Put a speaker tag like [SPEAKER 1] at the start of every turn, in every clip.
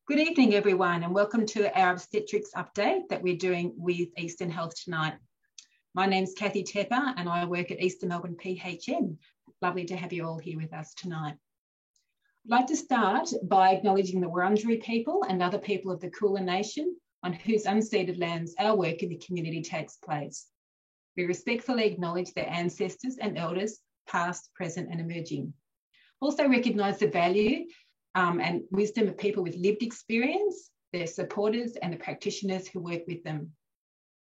[SPEAKER 1] Good evening, everyone, and welcome to our obstetrics update that we're doing with Eastern Health tonight. My name's Kathy Tepper and I work at Eastern Melbourne PHN. Lovely to have you all here with us tonight. I'd like to start by acknowledging the Wurundjeri people and other people of the Kulin Nation on whose unceded lands our work in the community takes place. We respectfully acknowledge their ancestors and elders, past, present and emerging. Also recognise the value and wisdom of people with lived experience, their supporters and the practitioners who work with them.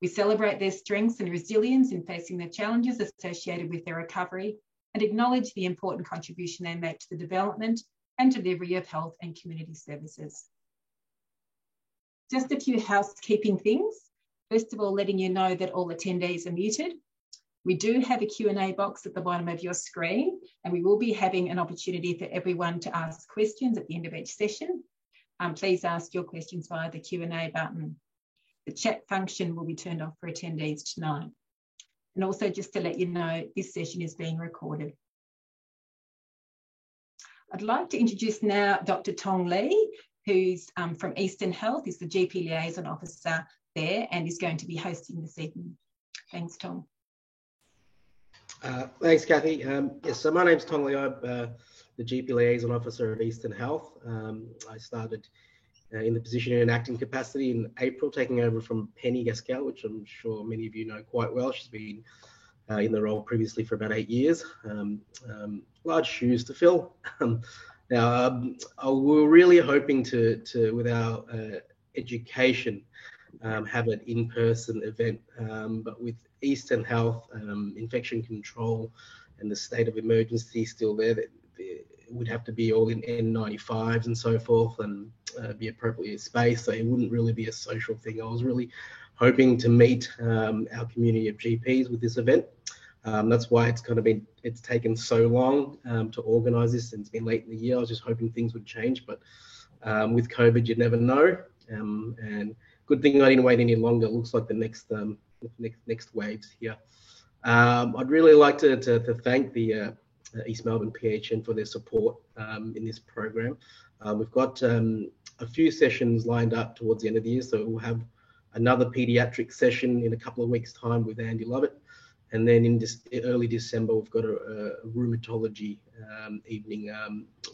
[SPEAKER 1] We celebrate their strengths and resilience in facing the challenges associated with their recovery and acknowledge the important contribution they make to the development and delivery of health and community services. Just a few housekeeping things. First of all, letting you know that all attendees are muted. We do have a Q&A box at the bottom of your screen, and we will be having an opportunity for everyone to ask questions at the end of each session. Please ask your questions via the Q&A button. The chat function will be turned off for attendees tonight. And also just to let you know, this session is being recorded. I'd like to introduce now Dr. Tong Lee, who's from Eastern Health, is the GP Liaison Officer there and is going to be hosting this evening. Thanks, Tong.
[SPEAKER 2] Thanks, Kathy. Yes, so my name's Tong Lee. I'm the GP Liaison Officer at Eastern Health. I started in the position in an acting capacity in April, taking over from Penny Gaskell, which I'm sure many of you know quite well. She's been in the role previously for about 8 years. Large shoes to fill. Now, we're really hoping to with our education, have an in-person event, but with Eastern Health, infection control and the state of emergency still there, that it would have to be all in N95s and so forth and be appropriately spaced, so it wouldn't really be a social thing. I was really hoping to meet our community of GPs with this event. That's why it's taken so long to organise this, and it's been late in the year. I was just hoping things would change, but with COVID, you never know. And good thing I didn't wait any longer. It looks like the next wave's here. I'd really like to thank the East Melbourne PHN for their support in this program. We've got a few sessions lined up towards the end of the year, so we'll have another paediatric session in a couple of weeks' time with Andy Lovett. And then in early December, we've got a rheumatology evening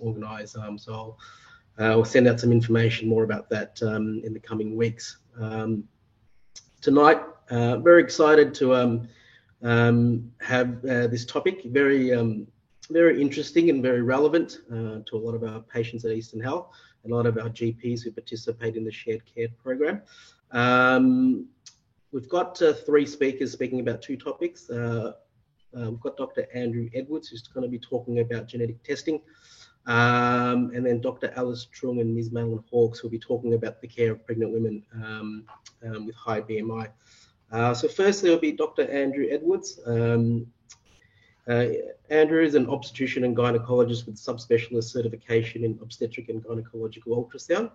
[SPEAKER 2] organised. So I'll send out some information more about that in the coming weeks. Tonight, very excited to have this topic, very interesting and very relevant to a lot of our patients at Eastern Health and a lot of our GPs who participate in the shared care program. We've got 3 speakers speaking about 2 topics. We've got Dr. Andrew Edwards, who's going to be talking about genetic testing. And then Dr. Alice Trung and Ms. Madeline Hawkes will be talking about the care of pregnant women with high BMI. So firstly, it'll be Dr. Andrew Edwards. Andrew is an obstetrician and gynecologist with subspecialist certification in obstetric and gynecological ultrasound.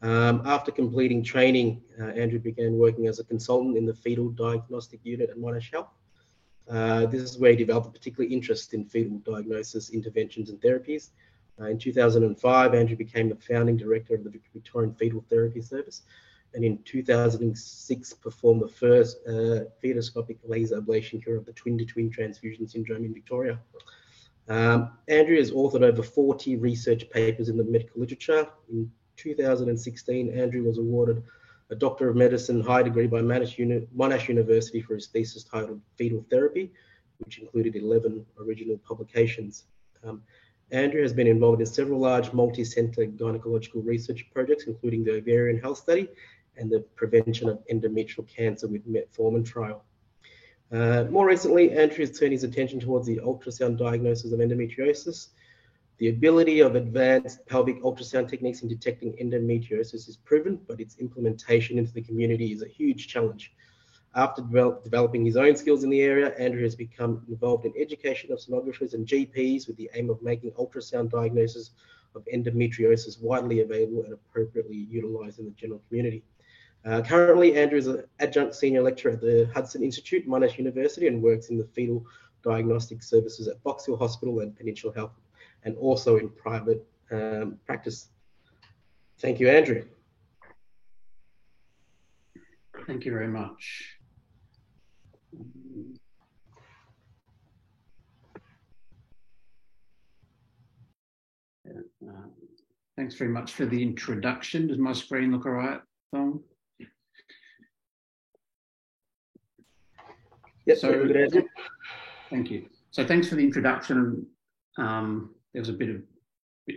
[SPEAKER 2] After completing training, Andrew began working as a consultant in the fetal diagnostic unit at Monash Health. This is where he developed a particular interest in fetal diagnosis, interventions and therapies. In 2005, Andrew became the founding director of the Victorian Fetal Therapy Service, and in 2006 performed the first fetoscopic laser ablation cure of the twin-to-twin transfusion syndrome in Victoria. Andrew has authored over 40 research papers in the medical literature. In 2016, Andrew was awarded a Doctor of Medicine high degree by Monash University for his thesis titled Fetal Therapy, which included 11 original publications. Andrew has been involved in several large multi-centre gynecological research projects, including the Ovarian Health Study and the prevention of endometrial cancer with Metformin trial. More recently, Andrew has turned his attention towards the ultrasound diagnosis of endometriosis. The ability of advanced pelvic ultrasound techniques in detecting endometriosis is proven, but its implementation into the community is a huge challenge. After developing his own skills in the area, Andrew has become involved in education of sonographers and GPs with the aim of making ultrasound diagnosis of endometriosis widely available and appropriately utilised in the general community. Currently, Andrew is an adjunct senior lecturer at the Hudson Institute, Monash University, and works in the fetal diagnostic services at Box Hill Hospital and Peninsula Health, and also in private practice. Thank you, Andrew.
[SPEAKER 3] Thank you very much. Thanks very much for the introduction. Does my screen look all right, Thong?
[SPEAKER 2] Yes,
[SPEAKER 3] so
[SPEAKER 2] good, Andrew.
[SPEAKER 3] Thank you. So thanks for the introduction. There was a bit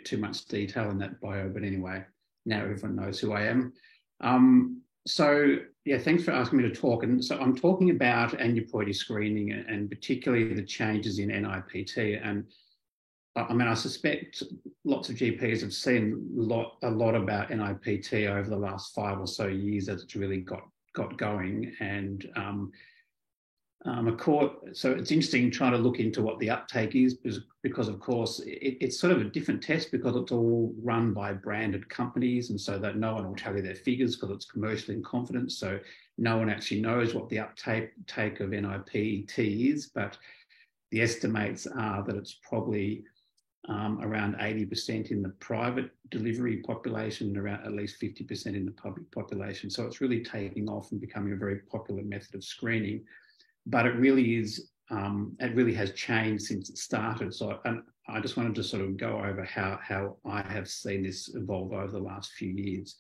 [SPEAKER 3] too much detail in that bio, but anyway, now everyone knows who I am. So yeah, thanks for asking me to talk. And so I'm talking about aneuploidy screening and particularly the changes in NIPT. And I mean, I suspect lots of GPs have seen a lot about NIPT over the last 5 or so years as it's really got going. And so it's interesting trying to look into what the uptake is because of course, it's sort of a different test because it's all run by branded companies, and so that no one will tell you their figures because it's commercially in confidence. So no one actually knows what the uptake of NIPT is, but the estimates are that it's probably around 80% in the private delivery population and around at least 50% in the public population. So it's really taking off and becoming a very popular method of screening. But it really is, it really has changed since it started. So I just wanted to sort of go over how I have seen this evolve over the last few years.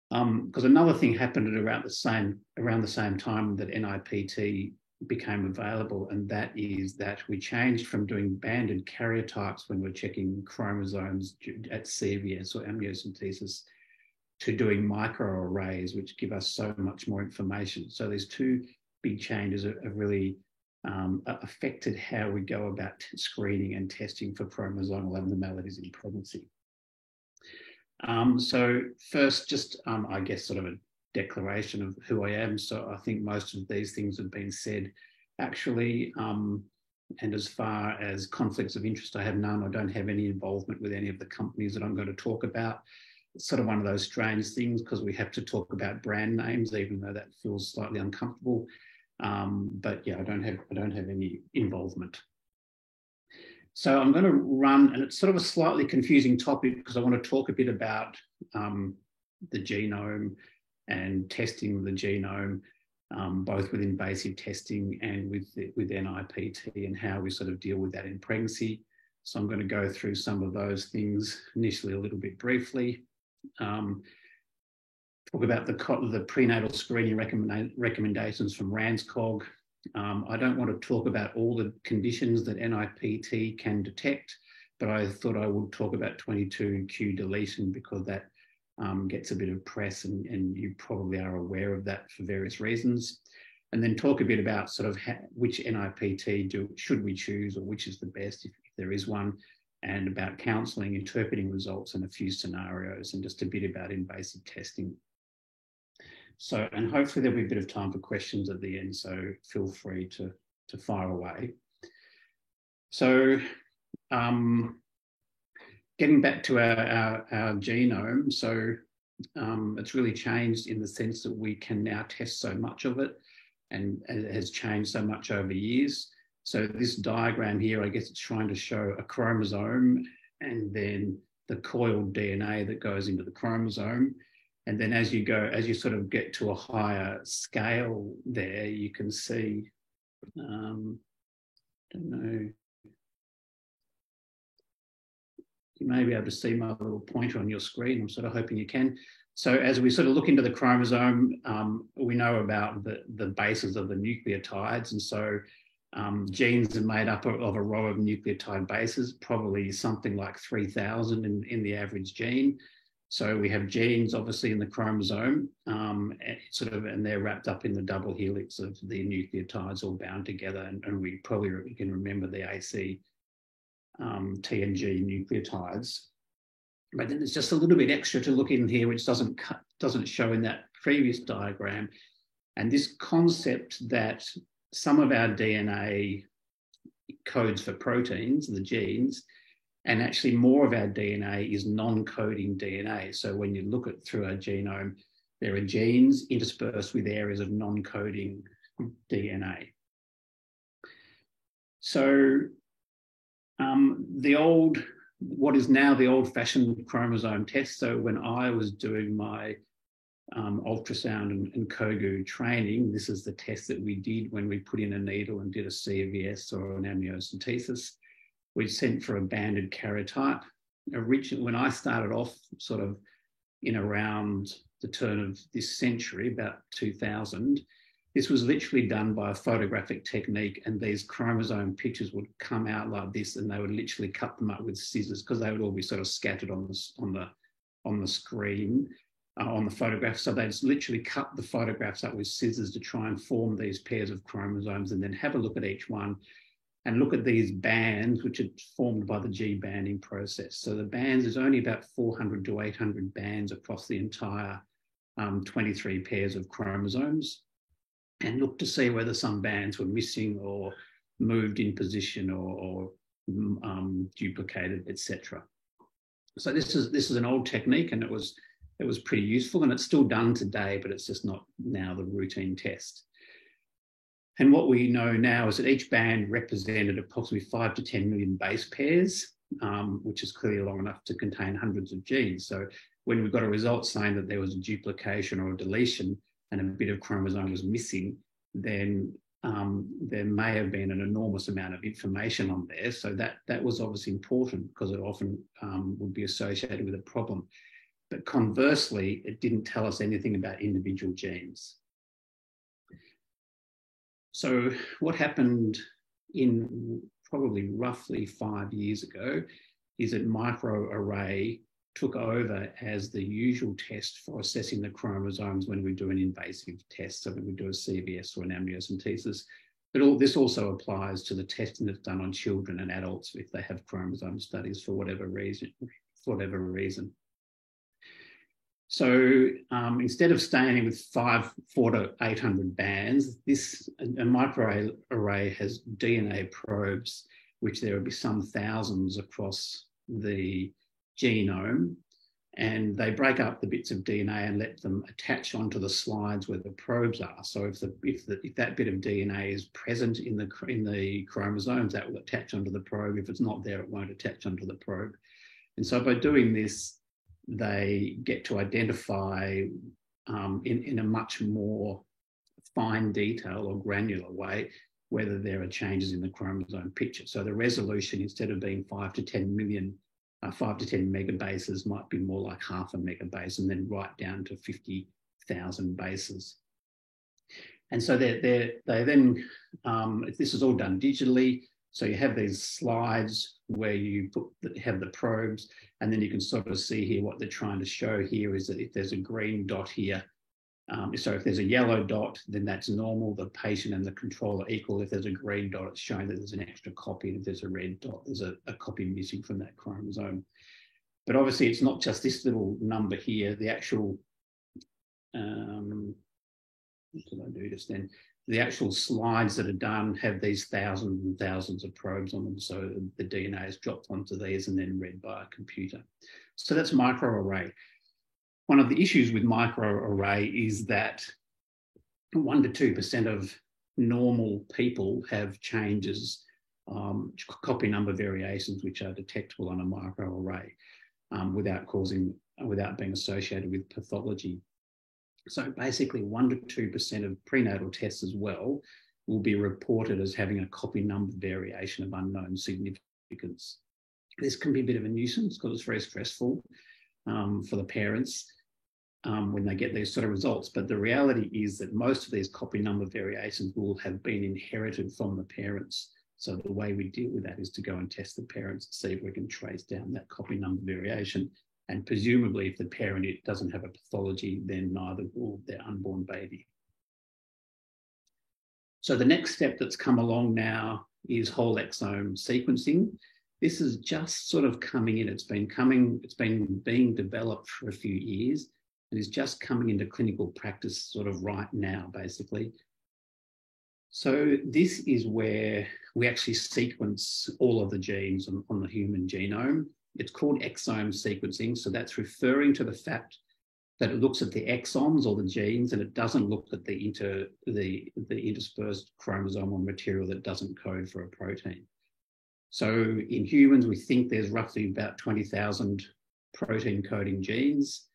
[SPEAKER 3] Because another thing happened at around the same time that NIPT became available, and that is that we changed from doing banded karyotypes when we're checking chromosomes at CVS or amniocentesis to doing microarrays, which give us so much more information. So there's two big changes have really affected how we go about screening and testing for chromosomal abnormalities in pregnancy. So first, just I guess sort of a declaration of who I am. So I think most of these things have been said actually. And as far as conflicts of interest, I have none. I don't have any involvement with any of the companies that I'm going to talk about. It's sort of one of those strange things because we have to talk about brand names, even though that feels slightly uncomfortable. But yeah, I don't have any involvement. So I'm going to run, and it's sort of a slightly confusing topic because I want to talk a bit about the genome and testing the genome, both with invasive testing and with NIPT and how we sort of deal with that in pregnancy. So I'm going to go through some of those things initially a little bit briefly. Talk about the prenatal screening recommendations from RANZCOG. I don't want to talk about all the conditions that NIPT can detect, but I thought I would talk about 22q deletion because that gets a bit of press and you probably are aware of that for various reasons. And then talk a bit about sort of which NIPT should we choose or which is the best if there is one, and about counselling, interpreting results and a few scenarios, and just a bit about invasive testing. So, and hopefully there'll be a bit of time for questions at the end, so feel free to fire away. So, getting back to our genome, so it's really changed in the sense that we can now test so much of it, and it has changed so much over years. So this diagram here, I guess it's trying to show a chromosome and then the coiled DNA that goes into the chromosome. And then as you sort of get to a higher scale there, you can see, don't know, you may be able to see my little pointer on your screen. I'm sort of hoping you can. So as we sort of look into the chromosome, we know about the bases of the nucleotides. And so genes are made up of a row of nucleotide bases, probably something like 3,000 in the average gene. So we have genes obviously in the chromosome, and they're wrapped up in the double helix of the nucleotides all bound together. And we probably can remember the AC, T and G nucleotides. But then there's just a little bit extra to look in here, which doesn't show in that previous diagram. And this concept that some of our DNA codes for proteins, the genes, and actually more of our DNA is non-coding DNA. So when you look through our genome, there are genes interspersed with areas of non-coding DNA. So the old what is now the old-fashioned chromosome test. So when I was doing my ultrasound and COGU training, this is the test that we did when we put in a needle and did a CVS or an amniocentesis. We sent for a banded karyotype. Originally, when I started off sort of in around the turn of this century, about 2000, this was literally done by a photographic technique, and these chromosome pictures would come out like this, and they would literally cut them up with scissors because they would all be sort of scattered on the screen, on the photograph. So they'd literally cut the photographs up with scissors to try and form these pairs of chromosomes, and then have a look at each one and look at these bands, which are formed by the G banding process. So the bands, is only about 400 to 800 bands across the entire 23 pairs of chromosomes, and look to see whether some bands were missing or moved in position or duplicated, etc. So this is an old technique, and it was pretty useful, and it's still done today, but it's just not now the routine test. And what we know now is that each band represented approximately 5 to 10 million base pairs, which is clearly long enough to contain hundreds of genes. So when we got a result saying that there was a duplication or a deletion and a bit of chromosome was missing, then there may have been an enormous amount of information on there. So that was obviously important, because it often would be associated with a problem. But conversely, it didn't tell us anything about individual genes. So what happened in probably roughly 5 years ago is that microarray took over as the usual test for assessing the chromosomes when we do an invasive test, so when we do a CVS or an amniocentesis. But this also applies to the testing that's done on children and adults if they have chromosome studies for whatever reason. So instead of staying with 400 to 800 bands, a microarray has DNA probes, which there will be some thousands across the genome, and they break up the bits of DNA and let them attach onto the slides where the probes are. So if that bit of DNA is present in the chromosomes, that will attach onto the probe. If it's not there, it won't attach onto the probe. And so by doing this, they get to identify in a much more fine detail or granular way whether there are changes in the chromosome picture. So the resolution, instead of being 5 to 10 megabases, might be more like half a megabase, and then right down to 50,000 bases. And so they then, this is all done digitally. So you have these slides where you have the probes, and then you can sort of see here what they're trying to show here is that if there's a green dot here, so if there's a yellow dot, then that's normal. The patient and the control are equal. If there's a green dot, it's showing that there's an extra copy. And if there's a red dot, there's a copy missing from that chromosome. But obviously, it's not just this little number here. The actual, what did I do just then? The actual slides that are done have these thousands and thousands of probes on them. So the DNA is dropped onto these and then read by a computer. So that's microarray. One of the issues with microarray is that 1 to 2% of normal people have changes, copy number variations, which are detectable on a microarray without being associated with pathology. So basically 1 to 2% of prenatal tests as well will be reported as having a copy number variation of unknown significance. This can be a bit of a nuisance because it's very stressful for the parents when they get these sort of results. But the reality is that most of these copy number variations will have been inherited from the parents. So the way we deal with that is to go and test the parents to see if we can trace down that copy number variation. And presumably, if the parent doesn't have a pathology, then neither will their unborn baby. So the next step that's come along now is whole exome sequencing. This is just sort of coming in. It's been being developed for a few years and is just coming into clinical practice sort of right now, basically. So this is where we actually sequence all of the genes on the human genome. It's called exome sequencing. So that's referring to the fact that it looks at the exons or the genes, and it doesn't look at the interspersed chromosomal material that doesn't code for a protein. So in humans, we think there's roughly about 20,000 protein coding genes,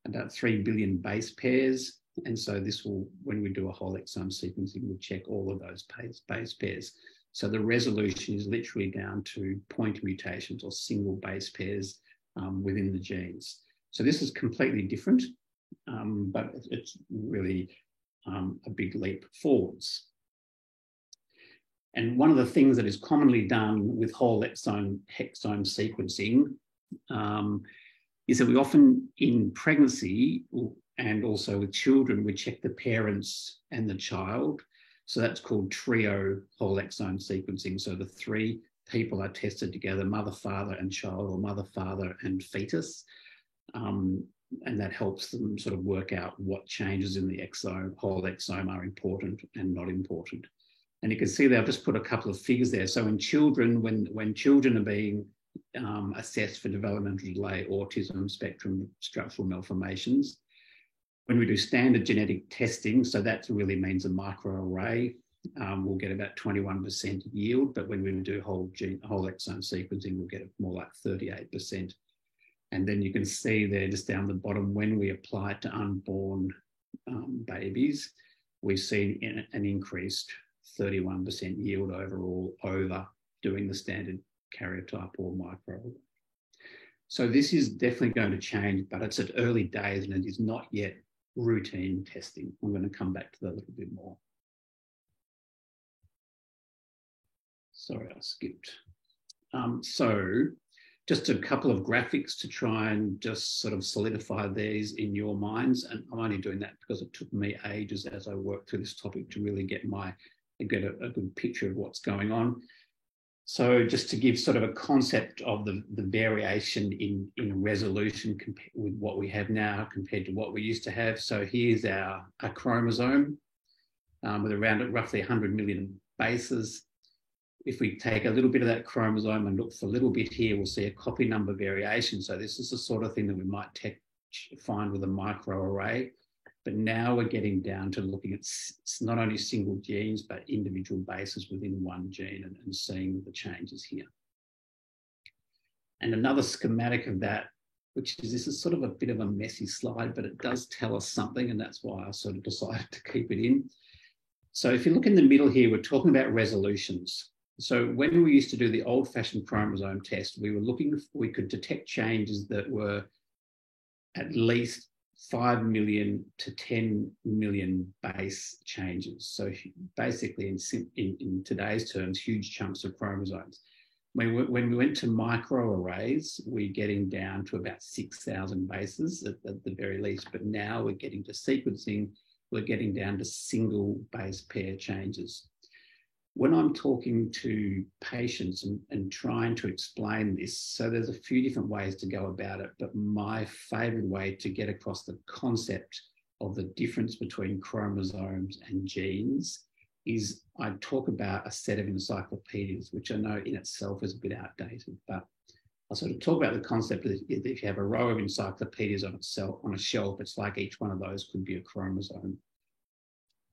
[SPEAKER 3] about 3 billion base pairs. And so this will, when we do a whole exome sequencing, we'll check all of those base pairs. So the resolution is literally down to point mutations or single base pairs within the genes. So this is completely different, but it's really a big leap forwards. And one of the things that is commonly done with whole exome sequencing is that we often, in pregnancy and also with children, we check the parents and the child. So that's called trio whole exome sequencing. So the 3 people are tested together, mother, father, and child, or mother, father, and fetus. And that helps them sort of work out what changes in the whole exome are important and not important. And you can see there, I've just put a couple of figures there. So in children, when children are being assessed for developmental delay, autism, spectrum, structural malformations, when we do standard genetic testing, so that really means a microarray, we'll get about 21% yield, but when we do whole exome sequencing, we'll get more like 38%. And then you can see there just down the bottom, when we apply it to unborn babies, we've seen an increased 31% yield overall over doing the standard karyotype or microarray. So this is definitely going to change, but it's at early days and it is not yet routine testing. I'm going to come back to that a little bit more. Sorry, I skipped. So just a couple of graphics to try and just sort of solidify these in your minds. And I'm only doing that because it took me ages as I worked through this topic to really get a good picture of what's going on. So just to give sort of a concept of the variation in resolution with what we have now compared to what we used to have. So here's our chromosome with around roughly 100 million bases. If we take a little bit of that chromosome and look for a little bit here, we'll see a copy number variation. So this is the sort of thing that we might find with a microarray. But now we're getting down to looking at not only single genes, but individual bases within one gene and seeing the changes here. And another schematic of that, this is sort of a bit of a messy slide, but it does tell us something, and that's why I sort of decided to keep it in. So if you look in the middle here, we're talking about resolutions. So when we used to do the old-fashioned chromosome test, we could detect changes that were at least 5 million to 10 million base changes. So basically, in today's terms, huge chunks of chromosomes. When we went to microarrays, we're getting down to about 6,000 bases at the very least. But now we're getting to sequencing, we're getting down to single base pair changes. When I'm talking to patients and trying to explain this, so there's a few different ways to go about it, but my favourite way to get across the concept of the difference between chromosomes and genes is I talk about a set of encyclopedias, which I know in itself is a bit outdated, but I'll sort of talk about the concept that if you have a row of encyclopedias on a shelf, it's like each one of those could be a chromosome.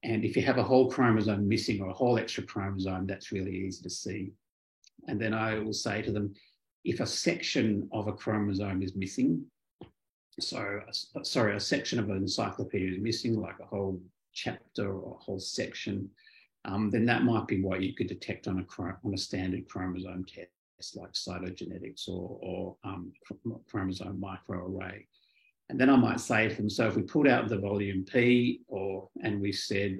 [SPEAKER 3] And if you have a whole chromosome missing or a whole extra chromosome, that's really easy to see. And then I will say to them, if a section of a chromosome is missing, a section of an encyclopedia is missing, like a whole chapter or a whole section, then that might be what you could detect on a standard chromosome test, like cytogenetics or chromosome microarray. And then I might say to them, so if we pulled out the volume P and we said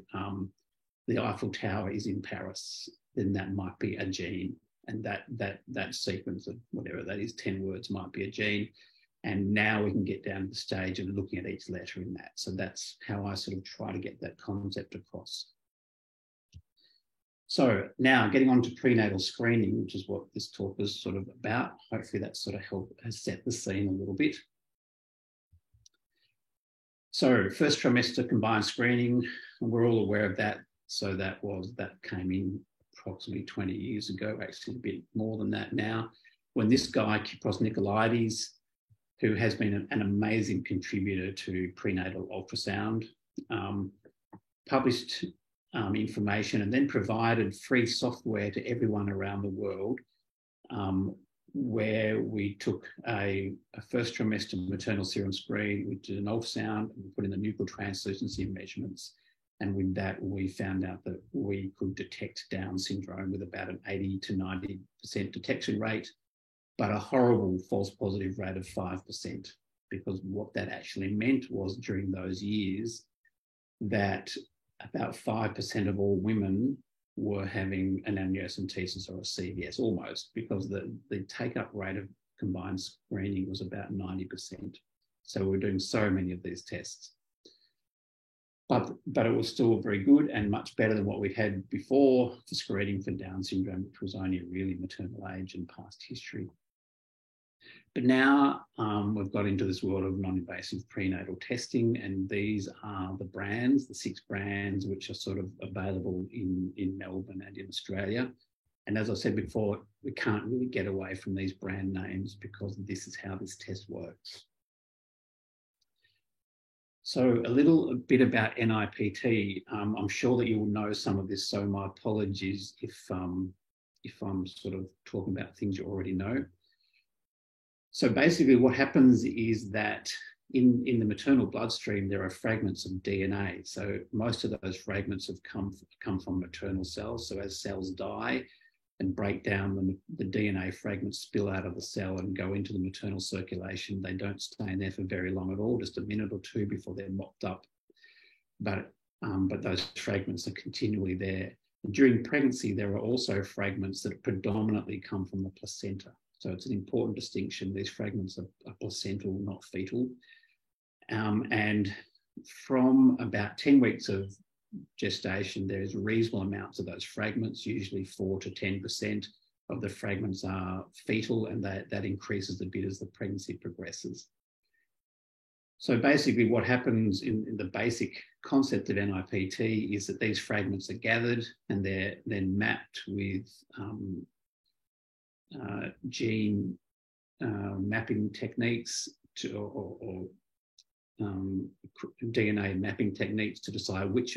[SPEAKER 3] the Eiffel Tower is in Paris, then that might be a gene. And that sequence of whatever that is, 10 words might be a gene. And now we can get down to the stage of looking at each letter in that. So that's how I sort of try to get that concept across. So now getting on to prenatal screening, which is what this talk was sort of about. Hopefully that sort of has set the scene a little bit. So first trimester combined screening, we're all aware of that. So that came in approximately 20 years ago, actually a bit more than that now, when this guy, Kypros Nicolaides, who has been an amazing contributor to prenatal ultrasound, published information and then provided free software to everyone around the world where we took a first trimester maternal serum screen, we did an ultrasound, and we put in the nuchal translucency measurements. And with that, we found out that we could detect Down syndrome with about an 80 to 90% detection rate, but a horrible false positive rate of 5%, because what that actually meant was during those years that about 5% of all women were having an amniocentesis or a CVS, almost, because the take-up rate of combined screening was about 90%. So we're doing so many of these tests. But it was still very good and much better than what we had before for screening for Down syndrome, which was only really maternal age and past history. But now we've got into this world of non-invasive prenatal testing, and these are the brands, the 6 brands, which are sort of available in Melbourne and in Australia. And as I said before, we can't really get away from these brand names because this is how this test works. So a little bit about NIPT. I'm sure that you will know some of this, so my apologies if I'm sort of talking about things you already know. So basically what happens is that in the maternal bloodstream, there are fragments of DNA. So most of those fragments have come from maternal cells. So as cells die and break down, the DNA fragments spill out of the cell and go into the maternal circulation. They don't stay in there for very long at all, just a minute or two before they're mopped up. But those fragments are continually there. And during pregnancy, there are also fragments that predominantly come from the placenta. So it's an important distinction. These fragments are placental, not fetal. And from about 10 weeks of gestation, there's reasonable amounts of those fragments, usually 4 to 10% of the fragments are fetal, and that increases a bit as the pregnancy progresses. So basically what happens in the basic concept of NIPT is that these fragments are gathered and they're then mapped with gene mapping techniques or DNA mapping techniques to decide which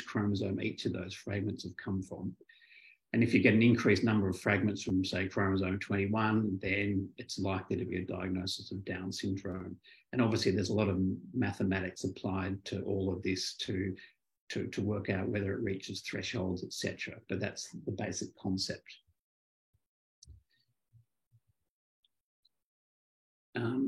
[SPEAKER 3] chromosome each of those fragments have come from. And if you get an increased number of fragments from, say, chromosome 21, then it's likely to be a diagnosis of Down syndrome. And obviously there's a lot of mathematics applied to all of this to work out whether it reaches thresholds, etc. But that's the basic concept.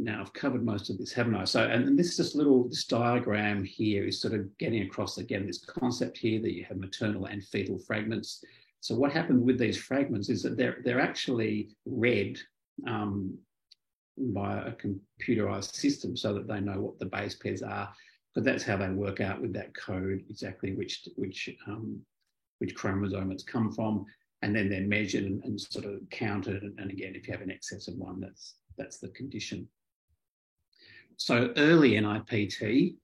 [SPEAKER 3] Now I've covered most of this, haven't I? So, and this is just this diagram here is sort of getting across again this concept here that you have maternal and fetal fragments. So what happened with these fragments is that they're actually read by a computerized system so that they know what the base pairs are, but that's how they work out with that code exactly which chromosome it's come from, and then they're measured and sort of counted. And again, if you have an excess of one, that's the condition. So early NIPT,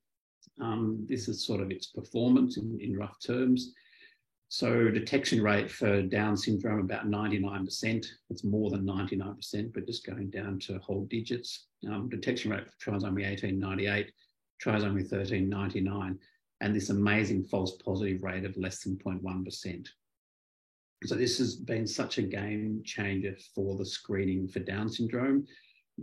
[SPEAKER 3] this is sort of its performance in rough terms. So detection rate for Down syndrome, about 99%. It's more than 99%, but just going down to whole digits. Detection rate for trisomy 18, 98, trisomy 13, 99, and this amazing false positive rate of less than 0.1%. So this has been such a game changer for the screening for Down syndrome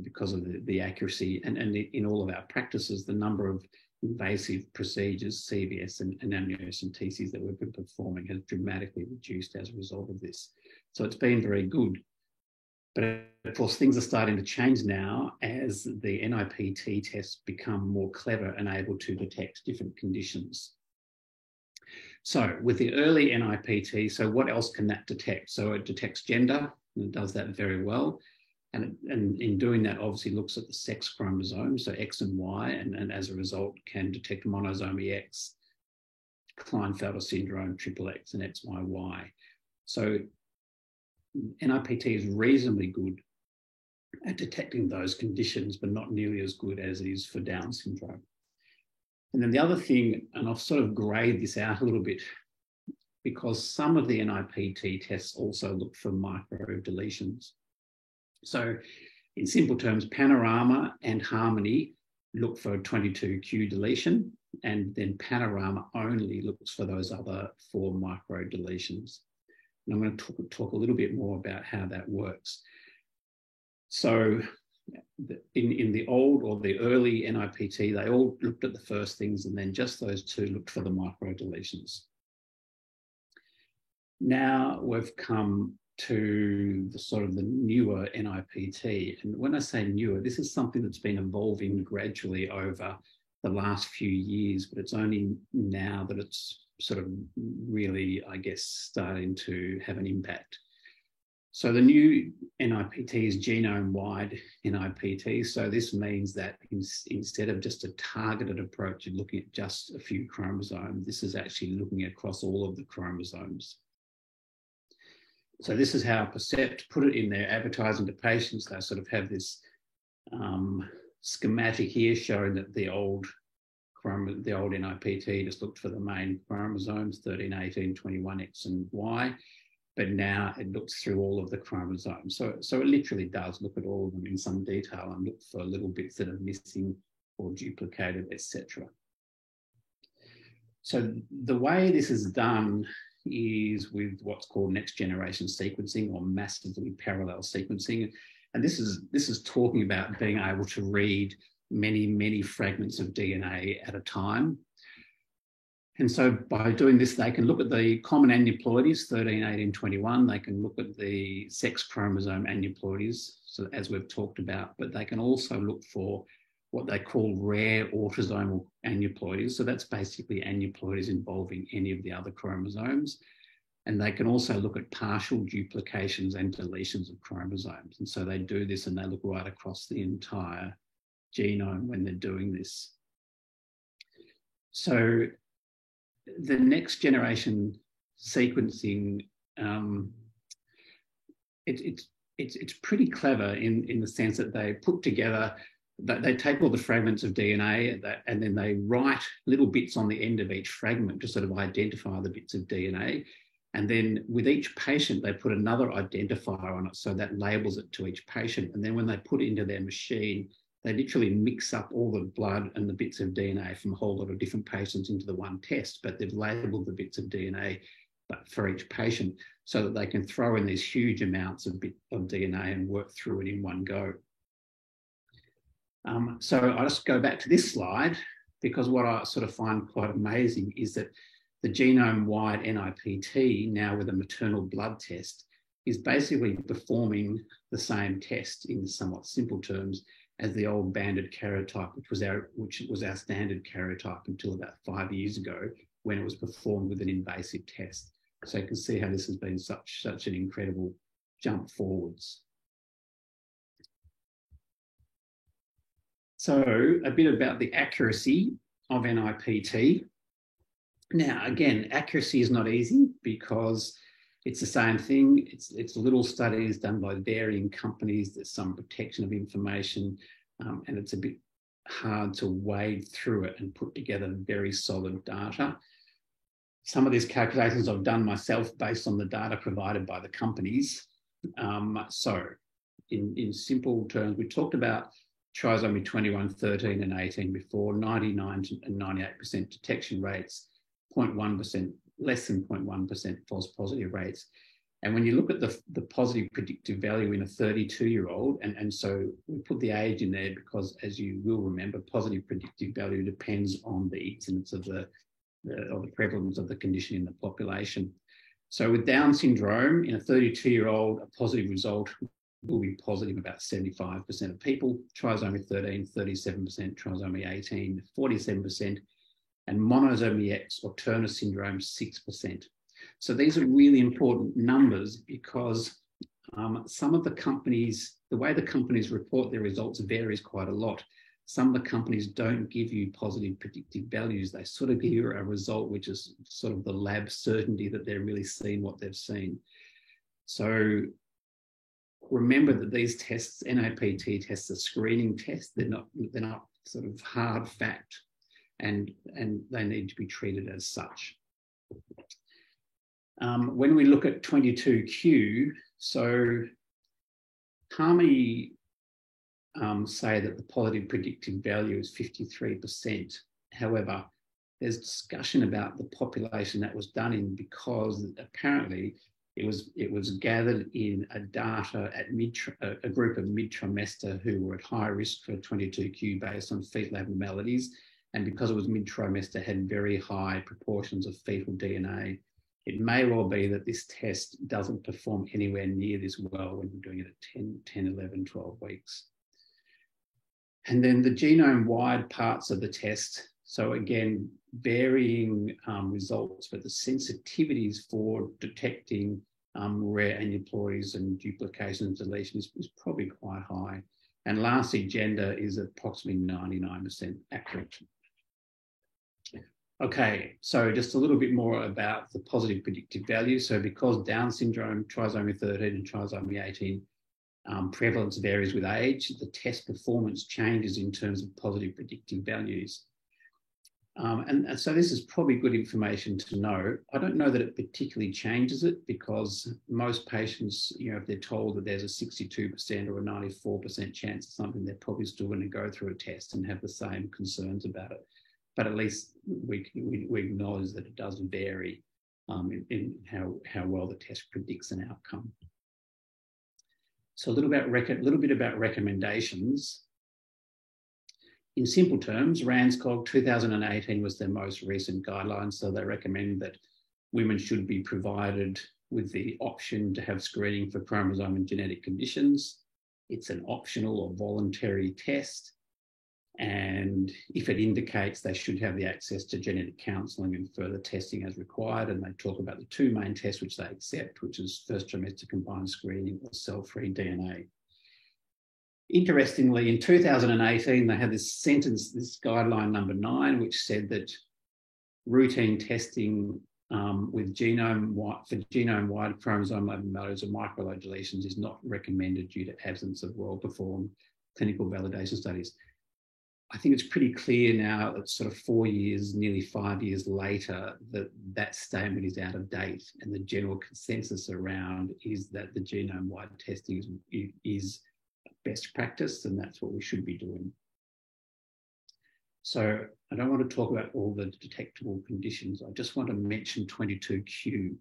[SPEAKER 3] because of the accuracy and in all of our practices, the number of invasive procedures, CVS and amniocentesis that we've been performing has dramatically reduced as a result of this. So it's been very good. But of course, things are starting to change now as the NIPT tests become more clever and able to detect different conditions. So with the early NIPT, so what else can that detect? So it detects gender, and it does that very well. And in doing that, obviously looks at the sex chromosomes, so X and Y, and as a result can detect monosomy X, Klinefelter syndrome, XXX, and XYY. So NIPT is reasonably good at detecting those conditions, but not nearly as good as it is for Down syndrome. And then the other thing, and I've sort of grayed this out a little bit, because some of the NIPT tests also look for microdeletions. So in simple terms, Panorama and Harmony look for 22q deletion, and then Panorama only looks for those other 4 microdeletions. And I'm going to talk a little bit more about how that works. So in the old or the early NIPT, they all looked at the first things, and then just those two looked for the microdeletions. Now we've come to the sort of the newer NIPT. And when I say newer, this is something that's been evolving gradually over the last few years, but it's only now that it's sort of really, I guess, starting to have an impact. So the new NIPT is genome-wide NIPT. So this means that instead of just a targeted approach of looking at just a few chromosomes, this is actually looking across all of the chromosomes. So this is how Percept put it in their advertising to patients. They sort of have this schematic here showing that the old NIPT just looked for the main chromosomes, 13, 18, 21, X and Y, but now it looks through all of the chromosomes. So it literally does look at all of them in some detail and look for little bits that are missing or duplicated, etc. So the way this is done is with what's called next generation sequencing or massively parallel sequencing. And this is talking about being able to read many, many fragments of DNA at a time. And so by doing this, they can look at the common aneuploidies, 13, 18, 21. They can look at the sex chromosome aneuploidies, so as we've talked about, but they can also look for what they call rare autosomal aneuploidies. So that's basically aneuploidies involving any of the other chromosomes. And they can also look at partial duplications and deletions of chromosomes. And so they do this and they look right across the entire genome when they're doing this. So the next generation sequencing, it's pretty clever in the sense that they put together, they take all the fragments of DNA and then they write little bits on the end of each fragment to sort of identify the bits of DNA. And then with each patient, they put another identifier on it, so that labels it to each patient. And then when they put it into their machine, they literally mix up all the blood and the bits of DNA from a whole lot of different patients into the one test, but they've labelled the bits of DNA for each patient so that they can throw in these huge amounts of DNA and work through it in one go. So I'll just go back to this slide, because what I sort of find quite amazing is that the genome-wide NIPT, now with a maternal blood test, is basically performing the same test in somewhat simple terms as the old banded karyotype, which was our standard karyotype until about 5 years ago, when it was performed with an invasive test. So you can see how this has been such an incredible jump forwards. So a bit about the accuracy of NIPT. Now, again, accuracy is not easy because it's the same thing. It's little studies done by varying companies. There's some protection of information, and it's a bit hard to wade through it and put together very solid data. Some of these calculations I've done myself based on the data provided by the companies. So in simple terms, we talked about trisomy 21, 13 and 18 before, 99 and 98% detection rates, 0.1%, less than 0.1% false positive rates. And when you look at the positive predictive value in a 32-year-old, and so we put the age in there because, as you will remember, positive predictive value depends on the incidence of the prevalence of the condition in the population. So with Down syndrome, in a 32-year-old, a positive result will be positive about 75% of people, trisomy 13, 37%, trisomy 18, 47%, and monosomy X or Turner syndrome, 6%. So these are really important numbers because some of the companies, the way the companies report their results varies quite a lot. Some of the companies don't give you positive predictive values. They sort of give you a result which is sort of the lab certainty that they're really seeing what they've seen. So remember that these tests, NIPT tests, are screening tests. They're not sort of hard fact, and they need to be treated as such. When we look at 22q, so Harmony say that the positive predictive value is 53%. However, there's discussion about the population that was done in, because apparently It was gathered in a data at a group of mid-trimester who were at high risk for 22q based on fetal abnormalities, and because it was mid-trimester, had very high proportions of fetal DNA. It may well be that this test doesn't perform anywhere near this well when you're doing it at 10, 11, 12 weeks. And then the genome-wide parts of the test. So again, varying results, but the sensitivities for detecting rare aneuploidies and duplications and deletions is probably quite high. And lastly, gender is approximately 99% accurate. Okay, so just a little bit more about the positive predictive value. So because Down syndrome, trisomy 13 and trisomy 18, prevalence varies with age, the test performance changes in terms of positive predictive values. And so this is probably good information to know. I don't know that it particularly changes it, because most patients, if they're told that there's a 62% or a 94% chance of something, they're probably still going to go through a test and have the same concerns about it. But at least we acknowledge that it does vary in how well the test predicts an outcome. So a little bit about recommendations. In simple terms, RANZCOG 2018 was their most recent guidelines, so they recommend that women should be provided with the option to have screening for chromosome and genetic conditions. It's an optional or voluntary test, and if it indicates, they should have the access to genetic counselling and further testing as required. And they talk about the two main tests which they accept, which is first trimester combined screening or cell-free DNA. Interestingly, in 2018, they had this guideline number 9, which said that routine testing with genome-wide chromosome abnormalities or microlode deletions is not recommended due to absence of well-performed clinical validation studies. I think it's pretty clear now that sort of 4 years, nearly 5 years later, that that statement is out of date, and the general consensus around is that the genome-wide testing is best practice, and that's what we should be doing. So I don't want to talk about all the detectable conditions. I just want to mention 22q.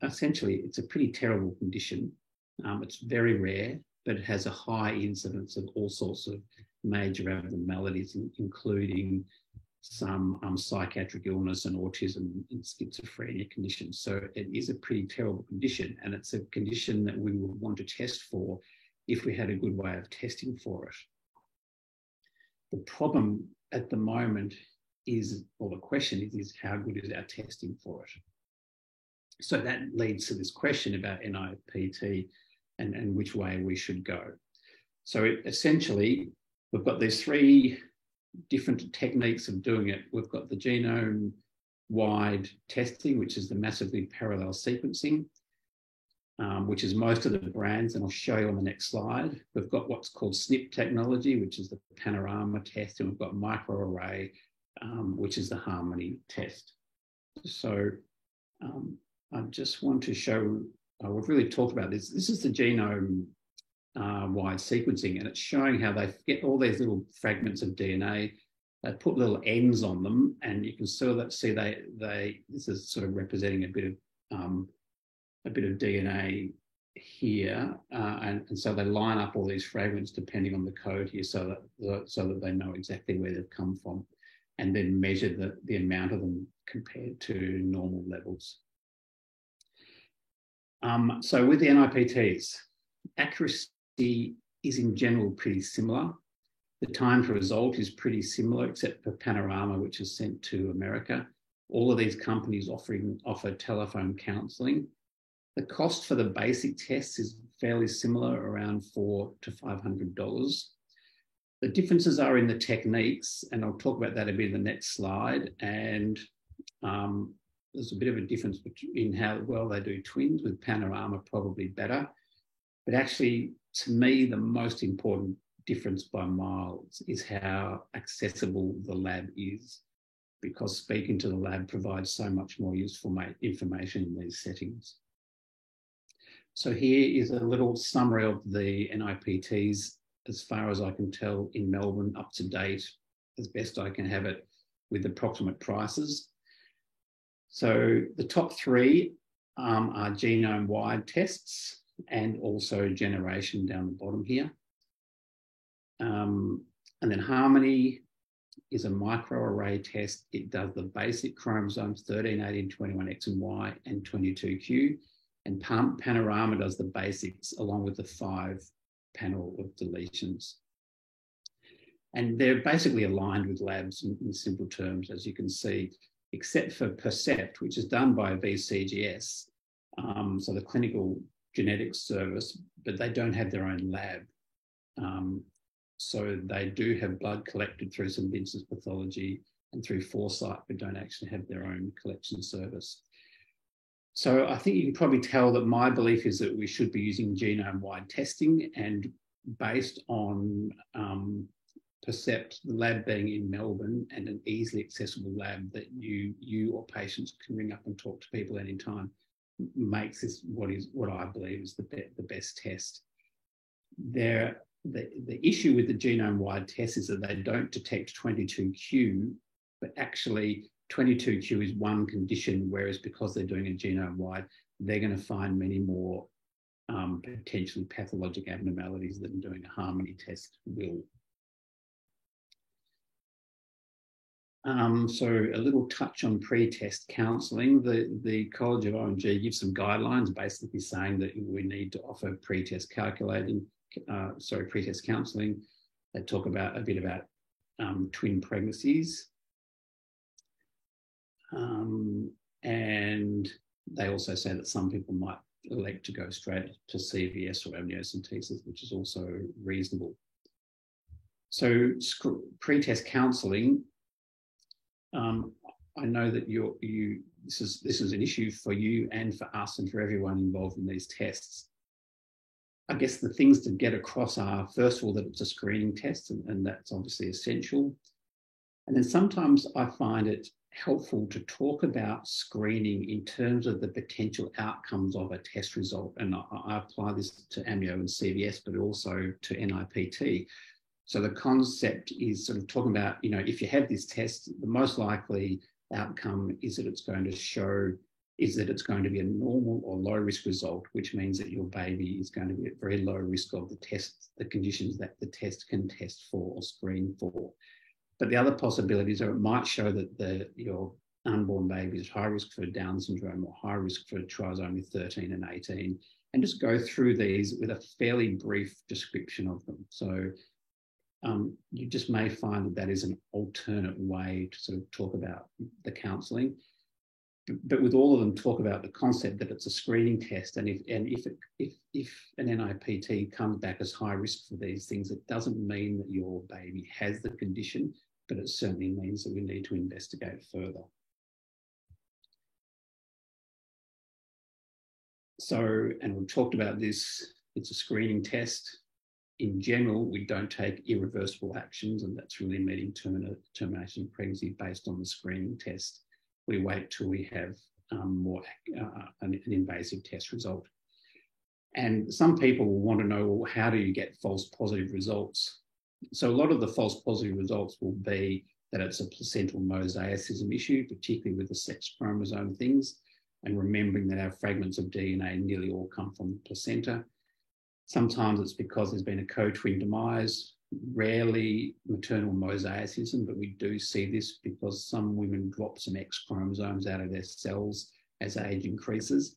[SPEAKER 3] Essentially, it's a pretty terrible condition. It's very rare, but it has a high incidence of all sorts of major abnormalities, including some psychiatric illness and autism and schizophrenia conditions. So it is a pretty terrible condition, and it's a condition that we would want to test for if we had a good way of testing for it. The problem at the moment is, or the question is how good is our testing for it? So that leads to this question about NIPT and which way we should go. So essentially, we've got these 3 different techniques of doing it. We've got the genome-wide testing, which is the massively parallel sequencing, which is most of the brands, and I'll show you on the next slide. We've got what's called SNP technology, which is the Panorama test, and we've got microarray, which is the Harmony test. So I just want to show, we've really talked about this. This is the genome wide sequencing, and it's showing how they get all these little fragments of DNA. They put little ends on them, and you can sort of see this is sort of representing a bit of DNA here, and so they line up all these fragments depending on the code here, so that they know exactly where they've come from, and then measure the amount of them compared to normal levels. So with the NIPTs, accuracy is in general pretty similar. The time to result is pretty similar, except for Panorama, which is sent to America. All of these companies offer telephone counselling. The cost for the basic tests is fairly similar, around $400 to $500. The differences are in the techniques, and I'll talk about that a bit in the next slide. And there's a bit of a difference in how well they do twins, with Panorama probably better. But actually, to me, the most important difference by miles is how accessible the lab is, because speaking to the lab provides so much more useful information in these settings. So here is a little summary of the NIPTs, as far as I can tell, in Melbourne, up to date, as best I can have it, with approximate prices. So the top 3 are genome-wide tests and also generation down the bottom here. And then Harmony is a microarray test. It does the basic chromosomes 13, 18, 21X and Y and 22Q. And Panorama does the basics along with the 5 panel of deletions. And they're basically aligned with labs in simple terms, as you can see, except for Percept, which is done by VCGS, so the Clinical Genetics Service, but they don't have their own lab. So they do have blood collected through St Vincent's Pathology and through Foresight, but don't actually have their own collection service. So I think you can probably tell that my belief is that we should be using genome-wide testing, and based on Percept, the lab being in Melbourne and an easily accessible lab that you or patients can ring up and talk to people anytime, makes this what I believe is the best test. The issue with the genome-wide test is that they don't detect 22q, but actually 22q is one condition, whereas because they're doing a genome-wide, they're going to find many more potentially pathologic abnormalities than doing a Harmony test will. So a little touch on pre-test counselling. The College of ONG gives some guidelines basically saying that we need to offer pre-test pre-test counselling. They talk a bit about twin pregnancies. And they also say that some people might elect to go straight to CVS or amniocentesis, which is also reasonable. So pre-test counselling, I know that this is an issue for you and for us and for everyone involved in these tests. I guess the things to get across are, first of all, that it's a screening test, and that's obviously essential. And then sometimes I find it helpful to talk about screening in terms of the potential outcomes of a test result. And I apply this to amnio and CVS, but also to NIPT. So the concept is sort of talking about, if you have this test, the most likely outcome is that it's going to be a normal or low risk result, which means that your baby is going to be at very low risk of the conditions that the test can test for or screen for. But the other possibilities are it might show that your unborn baby is high risk for Down syndrome or high risk for trisomy 13 and 18, and just go through these with a fairly brief description of them. So you just may find that is an alternate way to sort of talk about the counselling. But with all of them, talk about the concept that it's a screening test, and if an NIPT comes back as high risk for these things, it doesn't mean that your baby has the condition, but it certainly means that we need to investigate further. So, and we've talked about this, it's a screening test. In general, we don't take irreversible actions, and that's really meaning termination of pregnancy based on the screening test. We wait till we have an invasive test result. And some people will want to know, well, how do you get false positive results? So a lot of the false positive results will be that it's a placental mosaicism issue, particularly with the sex chromosome things, and remembering that our fragments of DNA nearly all come from the placenta. Sometimes it's because there's been a co-twin demise, rarely maternal mosaicism, but we do see this because some women drop some X chromosomes out of their cells as age increases.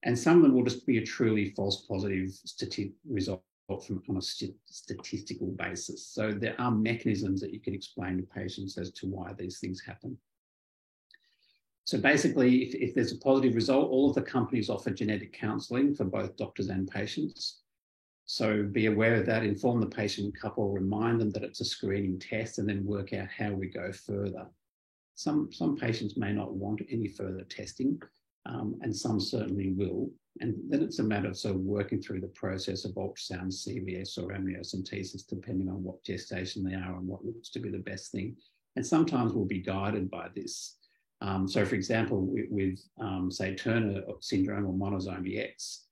[SPEAKER 3] And some of them will just be a truly false positive result on a statistical basis. So there are mechanisms that you can explain to patients as to why these things happen. So basically, if there's a positive result, all of the companies offer genetic counselling for both doctors and patients. So be aware of that, inform the patient couple, remind them that it's a screening test, and then work out how we go further. Some patients may not want any further testing, and some certainly will. And then it's a matter of sort of working through the process of ultrasound, CVS or amniocentesis, depending on what gestation they are and what looks to be the best thing. And sometimes we'll be guided by this. So for example, with say Turner syndrome or monosomy X,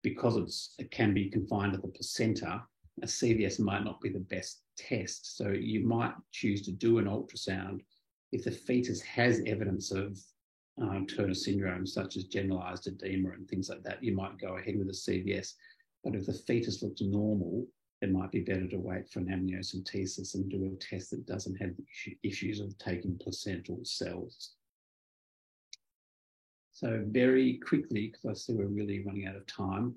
[SPEAKER 3] because it can be confined to the placenta, a CVS might not be the best test. So you might choose to do an ultrasound if the fetus has evidence of Turner syndrome, such as generalized edema and things like that, you might go ahead with a CVS. But if the fetus looks normal, it might be better to wait for an amniocentesis and do a test that doesn't have issues of taking placental cells. So very quickly, because I see we're really running out of time,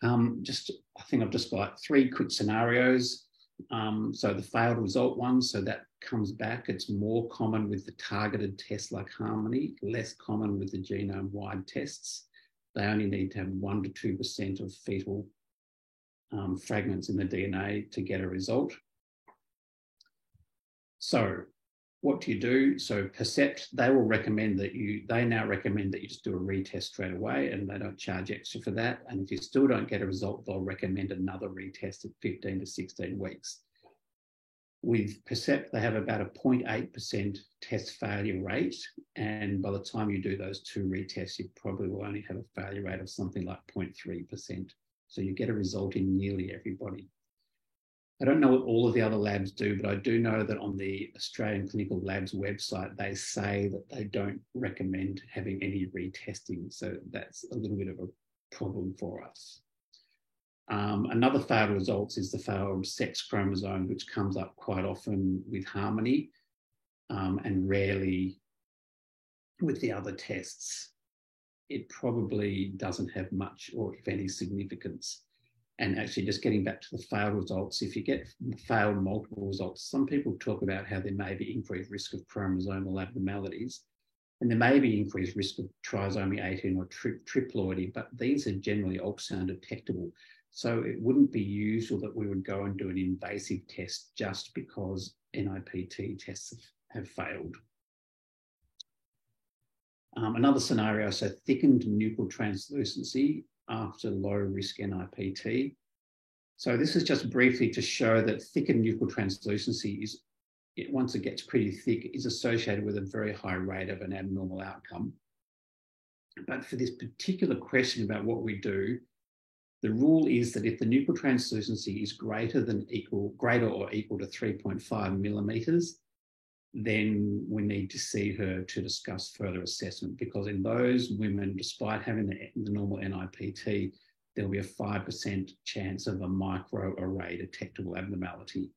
[SPEAKER 3] I think I've just got 3 quick scenarios. So the failed result one, so that comes back. It's more common with the targeted tests like Harmony, less common with the genome-wide tests. They only need to have 1 to 2% of fetal fragments in the DNA to get a result. So what do you do? So Percept, they now recommend that you just do a retest straight away, and they don't charge extra for that. And if you still don't get a result, they'll recommend another retest at 15 to 16 weeks. With Percept, they have about a 0.8% test failure rate. And by the time you do those 2 retests, you probably will only have a failure rate of something like 0.3%. So you get a result in nearly everybody. I don't know what all of the other labs do, but I do know that on the Australian Clinical Labs website, they say that they don't recommend having any retesting. So that's a little bit of a problem for us. Another failed result is the failed sex chromosome, which comes up quite often with Harmony and rarely with the other tests. It probably doesn't have much or if any significance. And actually just getting back to the failed results, if you get failed multiple results, some people talk about how there may be increased risk of chromosomal abnormalities, and there may be increased risk of trisomy 18 or triploidy, but these are generally ultrasound detectable. So it wouldn't be usual that we would go and do an invasive test just because NIPT tests have failed. Another scenario, so thickened nuchal translucency after low risk NIPT. So this is just briefly to show that thickened nuchal translucency is, once it gets pretty thick, is associated with a very high rate of an abnormal outcome. But for this particular question about what we do, the rule is that if the nuchal translucency is greater or equal to 3.5 millimeters, then we need to see her to discuss further assessment, because in those women, despite having the normal NIPT, there'll be a 5% chance of a microarray detectable abnormality.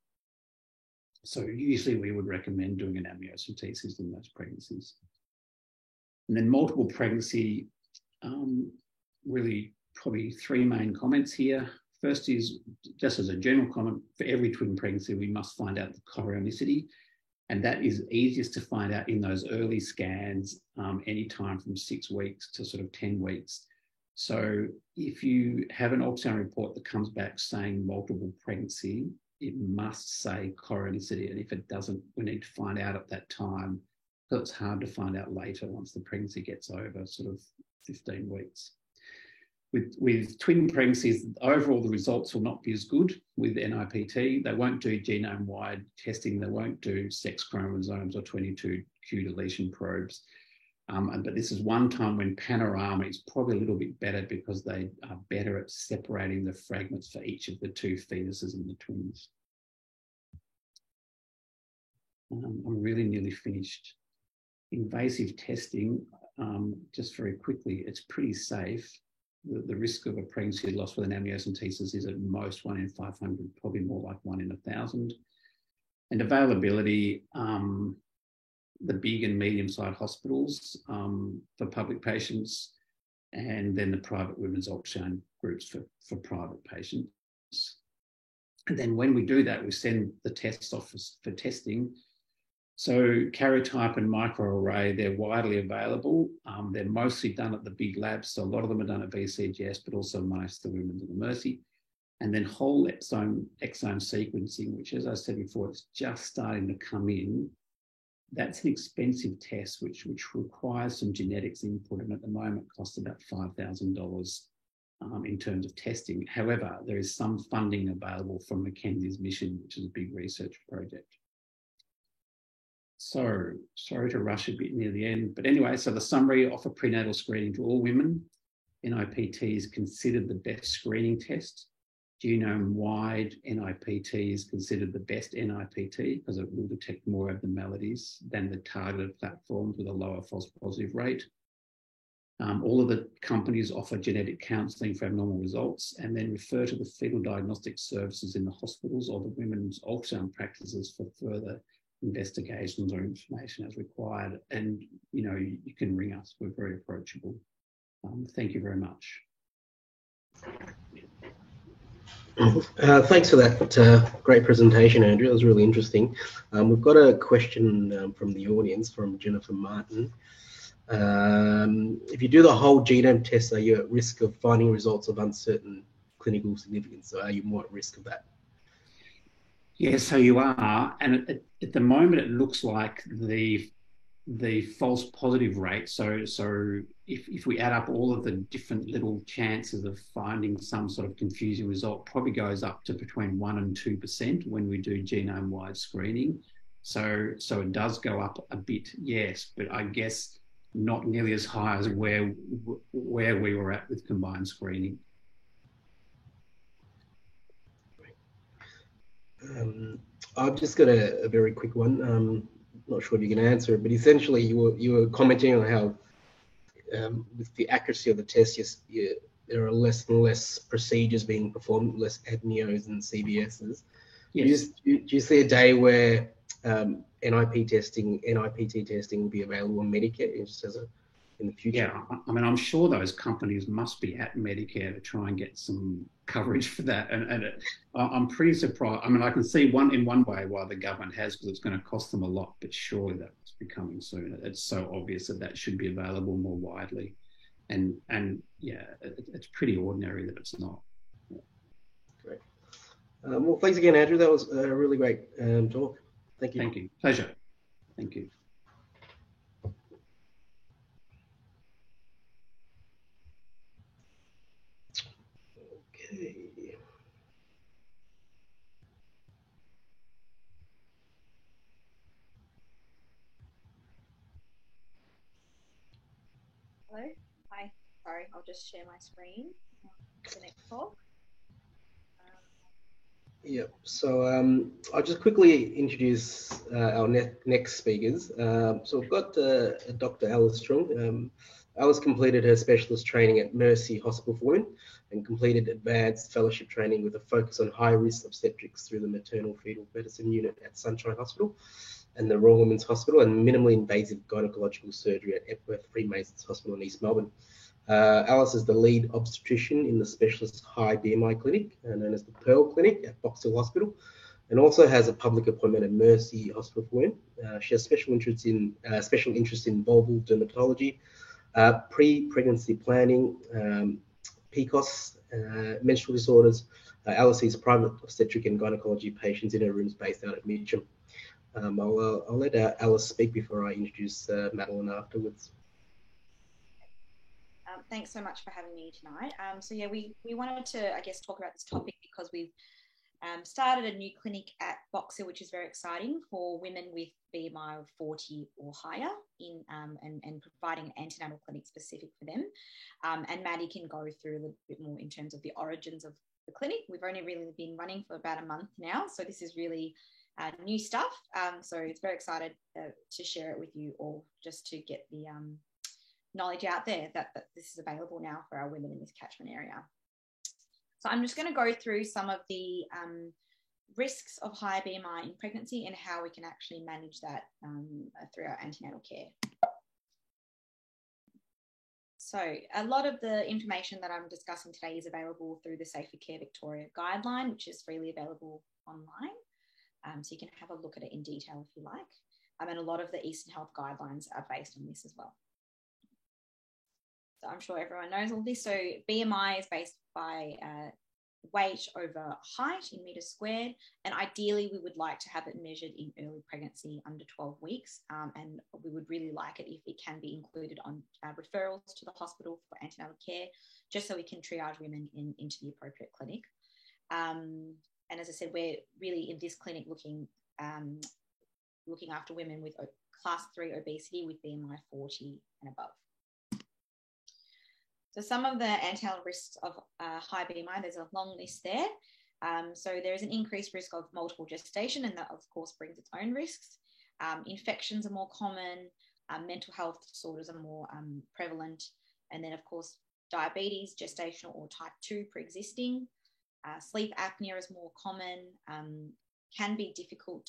[SPEAKER 3] So usually we would recommend doing an amniocentesis in those pregnancies. And then multiple pregnancy, really probably 3 main comments here. First is, just as a general comment, for every twin pregnancy, we must find out the chorionicity. And that is easiest to find out in those early scans, anytime from 6 weeks to sort of 10 weeks. So if you have an ultrasound report that comes back saying multiple pregnancy, it must say chorionicity. And if it doesn't, we need to find out at that time, because it's hard to find out later once the pregnancy gets over sort of 15 weeks. With twin pregnancies, overall the results will not be as good with NIPT. They won't do genome-wide testing. They won't do sex chromosomes or 22q deletion probes. But this is one time when Panorama is probably a little bit better, because they are better at separating the fragments for each of the 2 fetuses in the twins. I'm really nearly finished. Invasive testing, just very quickly, it's pretty safe. The risk of a pregnancy loss with an amniocentesis is at most 1 in 500, probably more like 1 in 1,000. And availability, the big and medium-sized hospitals for public patients, and then the private women's ultrasound groups for private patients. And then when we do that, we send the tests off for testing. So karyotype and microarray, they're widely available. They're mostly done at the big labs. So a lot of them are done at BCGS, but also most of the Women's and the Mercy. And then whole exome sequencing, which, as I said before, it's just starting to come in. That's an expensive test, which requires some genetics input, and at the moment costs about $5,000 in terms of testing. However, there is some funding available from Mackenzie's Mission, which is a big research project. So, sorry to rush a bit near the end, but anyway, so the summary: offer prenatal screening to all women. NIPT is considered the best screening test. genome-wide NIPT is considered the best NIPT because it will detect more abnormalities than the targeted platforms with a lower false positive rate. All of the companies offer genetic counselling for abnormal results and then refer to the fetal diagnostic services in the hospitals or the women's ultrasound practices for further investigations or information as required. And, you can ring us. We're very approachable. Thank you very much.
[SPEAKER 2] Thanks for that great presentation, Andrew. It was really interesting. We've got a question from the audience from Jennifer Martin. If you do the whole genome test, are you at risk of finding results of uncertain clinical significance? So are you more at risk of that?
[SPEAKER 3] Yeah, so you are. And at the moment, it looks like the false positive rate. So if we add up all of the different little chances of finding some sort of confusing result, probably goes up to between 1% and 2% when we do genome-wide screening. So it does go up a bit, yes, but I guess not nearly as high as where we were at with combined screening.
[SPEAKER 2] I've just got a very quick one. Not sure if you can answer it, but essentially you were commenting on how with the accuracy of the test, there are less and less procedures being performed, less adneos and CVSs. Yes. Do you see a day where NIPT testing will be available on Medicare just as in the future?
[SPEAKER 3] Yeah, I mean, I'm sure those companies must be at Medicare to try and get some coverage for that. And I'm pretty surprised. I mean, I can see in one way why the government has, because it's going to cost them a lot, but surely that's becoming soon. It's so obvious that should be available more widely. And yeah, it's pretty ordinary that it's not. Yeah.
[SPEAKER 2] Great. Well, thanks again, Andrew. That was a really great talk. Thank you.
[SPEAKER 3] Thank you. Pleasure. Thank you.
[SPEAKER 2] Okay.
[SPEAKER 4] Hello. Hi. Sorry, I'll just share my screen for the next talk.
[SPEAKER 2] Yep. So I'll just quickly introduce our next speakers. So we've got Dr. Alice Strong. Alice completed her specialist training at Mercy Hospital for Women and completed advanced fellowship training with a focus on high-risk obstetrics through the maternal fetal medicine unit at Sunshine Hospital and the Royal Women's Hospital, and minimally invasive gynecological surgery at Epworth Freemasons Hospital in East Melbourne. Alice is the lead obstetrician in the specialist high BMI clinic, known as the Pearl Clinic at Box Hill Hospital, and also has a public appointment at Mercy Hospital for Women. She has special interest in vulval dermatology, pre-pregnancy planning, PCOS, menstrual disorders. Alice sees private obstetric and gynecology patients in her rooms based out at Mitcham. I'll let Alice speak before I introduce Madeline afterwards.
[SPEAKER 4] Thanks so much for having me tonight. So yeah, we wanted to, I guess, talk about this topic because we've started a new clinic at Box Hill, which is very exciting for women with BMI of 40 or higher and providing an antenatal clinic specific for them. And Maddie can go through a little bit more in terms of the origins of the clinic. We've only really been running for about a month now, so this is really new stuff. So it's very excited to share it with you all, just to get the knowledge out there that this is available now for our women in this catchment area. So I'm just going to go through some of the risks of high BMI in pregnancy and how we can actually manage that through our antenatal care. So a lot of the information that I'm discussing today is available through the Safer Care Victoria guideline, which is freely available online. So you can have a look at it in detail if you like. And a lot of the Eastern Health guidelines are based on this as well. So I'm sure everyone knows all this. So BMI is based by weight over height in meters squared. And ideally, we would like to have it measured in early pregnancy under 12 weeks. And we would really like it if it can be included on referrals to the hospital for antenatal care, just so we can triage women into the appropriate clinic. And as I said, we're really in this clinic looking after women with class 3 obesity with BMI 40 and above. So some of the antenatal risks of high BMI, there's a long list there. So there is an increased risk of multiple gestation, and that of course brings its own risks. Infections are more common, mental health disorders are more prevalent, and then of course diabetes, gestational or type 2 pre-existing. Sleep apnea is more common, can be difficult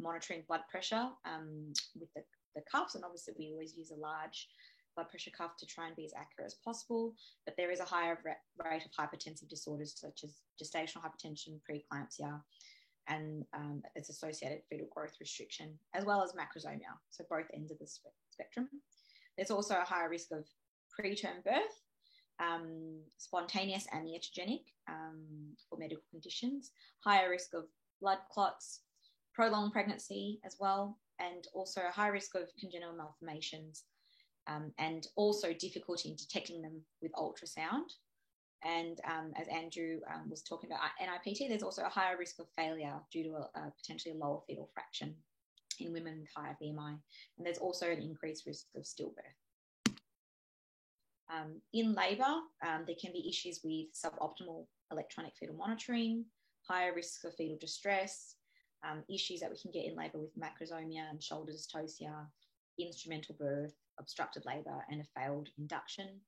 [SPEAKER 4] monitoring blood pressure with the cuffs, and obviously we always use a large blood pressure cuff to try and be as accurate as possible, but there is a higher rate of hypertensive disorders such as gestational hypertension, preeclampsia, and its associated fetal growth restriction, as well as macrosomia, so both ends of the spectrum. There's also a higher risk of preterm birth, spontaneous and iatrogenic for medical conditions, higher risk of blood clots, prolonged pregnancy as well, and also a high risk of congenital malformations, and also difficulty in detecting them with ultrasound. And as Andrew was talking about NIPT, there's also a higher risk of failure due to a potentially a lower fetal fraction in women with higher BMI. And there's also an increased risk of stillbirth. In labour, there can be issues with suboptimal electronic fetal monitoring, higher risks of fetal distress, issues that we can get in labour with macrosomia and shoulder dystocia, instrumental birth, obstructed labour, and a failed induction.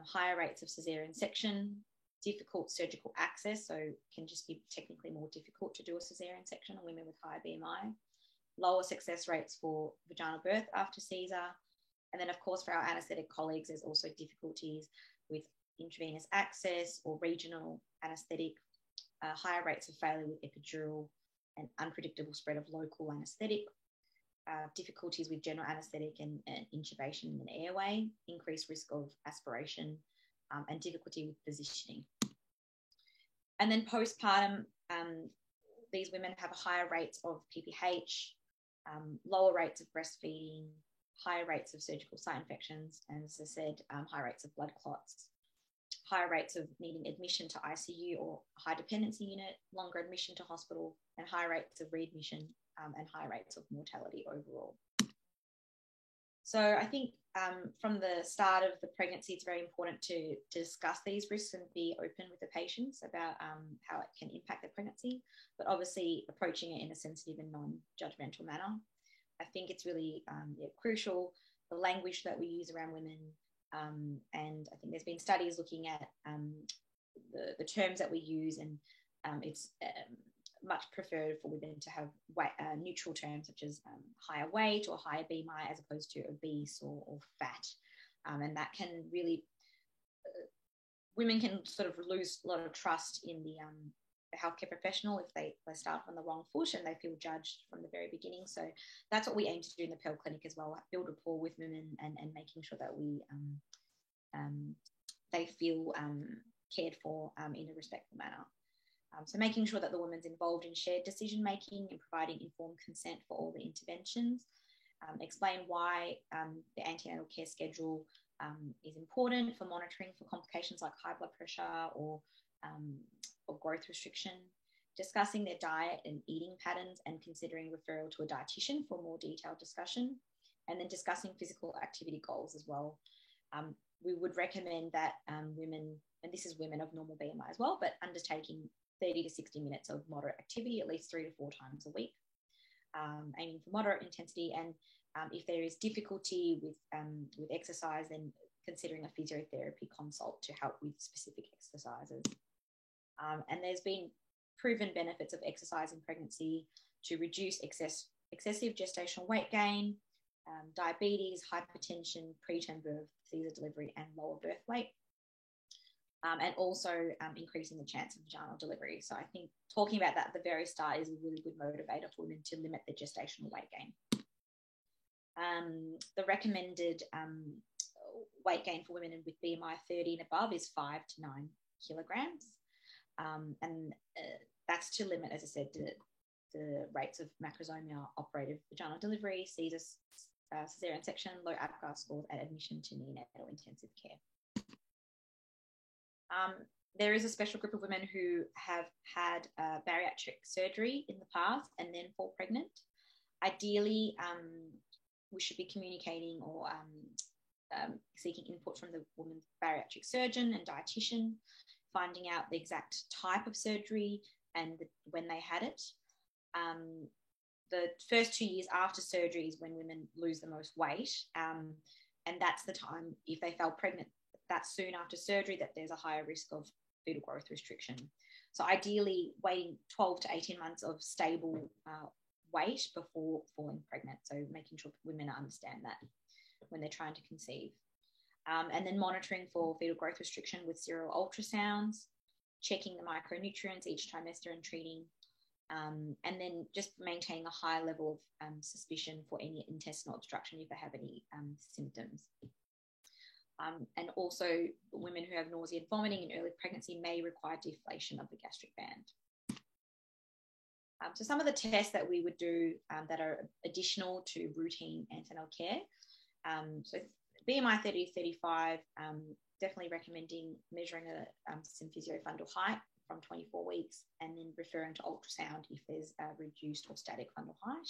[SPEAKER 4] Higher rates of caesarean section, difficult surgical access, so it can just be technically more difficult to do a caesarean section on women with higher BMI. Lower success rates for vaginal birth after Caesar. And then, of course, for our anaesthetic colleagues, there's also difficulties with intravenous access or regional anaesthetic, higher rates of failure with epidural, and unpredictable spread of local anaesthetic, difficulties with general anaesthetic and intubation in the airway, increased risk of aspiration, and difficulty with positioning. And then postpartum, these women have higher rates of PPH, lower rates of breastfeeding, higher rates of surgical site infections, and as I said, high rates of blood clots, higher rates of needing admission to ICU or high dependency unit, longer admission to hospital, and higher rates of readmission, and high rates of mortality overall. So I think from the start of the pregnancy, it's very important to discuss these risks and be open with the patients about how it can impact their pregnancy, but obviously approaching it in a sensitive and non-judgmental manner. I think it's really crucial, the language that we use around women, and I think there's been studies looking at the terms that we use, and it's much preferred for women to have neutral terms such as higher weight or higher BMI as opposed to obese or fat. And that can really, women can sort of lose a lot of trust in the healthcare professional if they start from the wrong foot and they feel judged from the very beginning. So that's what we aim to do in the Pearl Clinic as well, build rapport with women and making sure that we they feel cared for in a respectful manner. So making sure that the woman's involved in shared decision making and providing informed consent for all the interventions. Explain why the antenatal care schedule is important for monitoring for complications like high blood pressure or growth restriction. Discussing their diet and eating patterns and considering referral to a dietitian for more detailed discussion. And then discussing physical activity goals as well. We would recommend that women, and this is women of normal BMI as well, but undertaking 30 to 60 minutes of moderate activity at least 3 to 4 times a week, aiming for moderate intensity. And if there is difficulty with exercise, then considering a physiotherapy consult to help with specific exercises. And there's been proven benefits of exercise in pregnancy to reduce excessive gestational weight gain, diabetes, hypertension, preterm birth, Caesar delivery, and lower birth weight. And also increasing the chance of vaginal delivery. So I think talking about that at the very start is a really good motivator for women to limit their gestational weight gain. The recommended weight gain for women with BMI 30 and above is 5 to 9 kilograms. And that's to limit, as I said, the rates of macrosomia, operative vaginal delivery, caesarean section, low APGAR scores, and admission to neonatal intensive care. There is a special group of women who have had bariatric surgery in the past and then fall pregnant. Ideally, we should be communicating or seeking input from the woman's bariatric surgeon and dietitian, finding out the exact type of surgery and when they had it. The first 2 years after surgery is when women lose the most weight. And that's the time, if they fell pregnant that soon after surgery, that there's a higher risk of fetal growth restriction. So ideally, waiting 12 to 18 months of stable weight before falling pregnant. So making sure women understand that when they're trying to conceive. And then monitoring for fetal growth restriction with serial ultrasounds, checking the micronutrients each trimester and treating. And then just maintaining a high level of suspicion for any intestinal obstruction if they have any symptoms. And also, women who have nausea and vomiting in early pregnancy may require deflation of the gastric band. So some of the tests that we would do that are additional to routine antenatal care. So BMI 30-35, definitely recommending measuring a symphysiofundal height from 24 weeks and then referring to ultrasound if there's a reduced or static fundal height.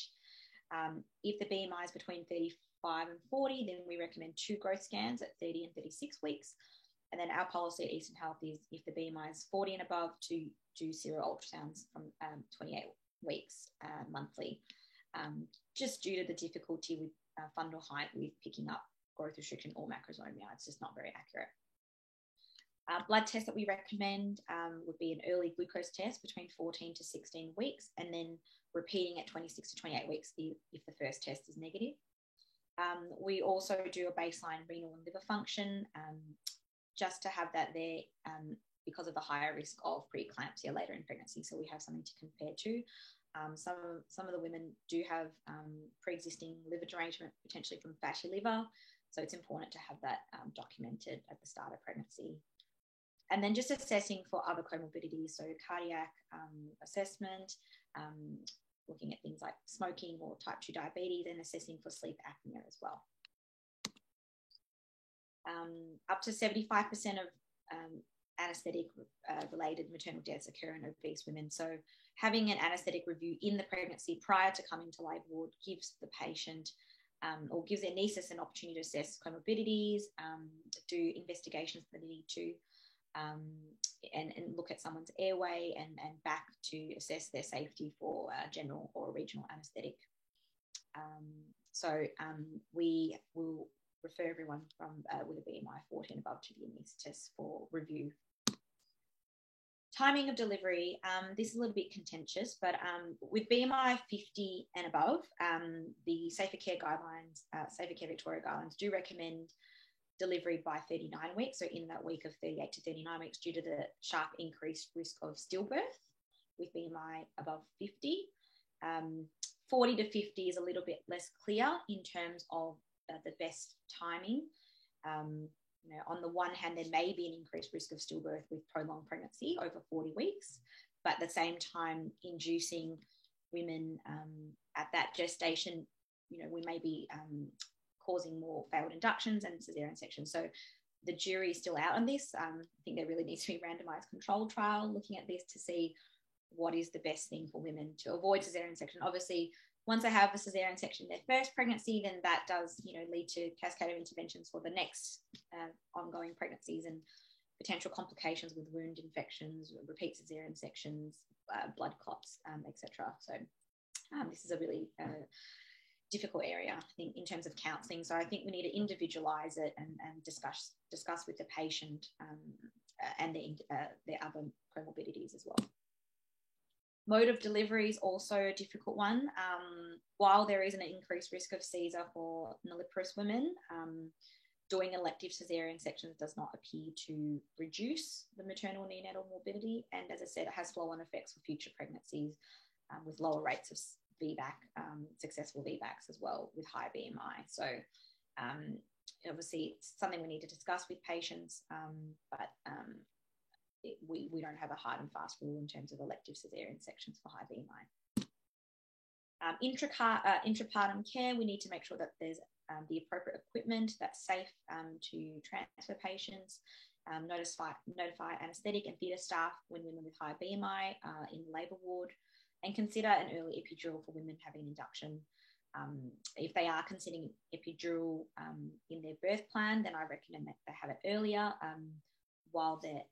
[SPEAKER 4] If the BMI is between 35 and 40, then we recommend 2 growth scans at 30 and 36 weeks. And then our policy at Eastern Health is if the BMI is 40 and above, to do serial ultrasounds from 28 weeks monthly, just due to the difficulty with fundal height with picking up growth restriction or macrosomia. It's just not very accurate. Blood tests that we recommend would be an early glucose test between 14 to 16 weeks, and then repeating at 26 to 28 weeks if the first test is negative. We also do a baseline renal and liver function just to have that there because of the higher risk of preeclampsia later in pregnancy. So we have something to compare to. Some of the women do have pre-existing liver derangement, potentially from fatty liver. So it's important to have that documented at the start of pregnancy. And then just assessing for other comorbidities, so cardiac assessment, looking at things like smoking or type 2 diabetes, and assessing for sleep apnea as well. Up to 75% of anaesthetic related maternal deaths occur in obese women. So having an anaesthetic review in the pregnancy prior to coming to labour ward gives the patient or gives their anaesthetist an opportunity to assess comorbidities, do investigations that they need to, and look at someone's airway and back to assess their safety for general or regional anaesthetic. So we will refer everyone from with a BMI 40 and above to the anaesthetist for review. Timing of delivery, this is a little bit contentious, but with BMI 50 and above, the Safer Care guidelines, Safer Care Victoria guidelines do recommend delivery by 39 weeks, so in that week of 38 to 39 weeks, due to the sharp increased risk of stillbirth with BMI above 50. 40 to 50 is a little bit less clear in terms of the best timing. You know, on the one hand, there may be an increased risk of stillbirth with prolonged pregnancy over 40 weeks, but at the same time, inducing women at that gestation, you know, we may be causing more failed inductions and cesarean sections. So the jury is still out on this. I think there really needs to be a randomized controlled trial looking at this to see what is the best thing for women to avoid cesarean section. Obviously, once they have a cesarean section in their first pregnancy, then that does, you know, lead to cascade of interventions for the next ongoing pregnancies and potential complications with wound infections, repeat cesarean sections, blood clots, etc. So this is a really difficult area, I think, in terms of counselling. So I think we need to individualise it and discuss with the patient and their other comorbidities as well. Mode of delivery is also a difficult one. While there is an increased risk of Caesar for nulliparous women, doing elective caesarean sections does not appear to reduce the maternal neonatal morbidity. And as I said, it has flow-on effects for future pregnancies with lower rates of VBAC, successful VBACs as well with high BMI. So obviously it's something we need to discuss with patients, but we don't have a hard and fast rule in terms of elective caesarean sections for high BMI. Intrapartum care, we need to make sure that there's the appropriate equipment that's safe to transfer patients, notify anaesthetic and theatre staff when women with high BMI are in the labour ward, and consider an early epidural for women having induction. If they are considering epidural in their birth plan, then I recommend that they have it earlier while they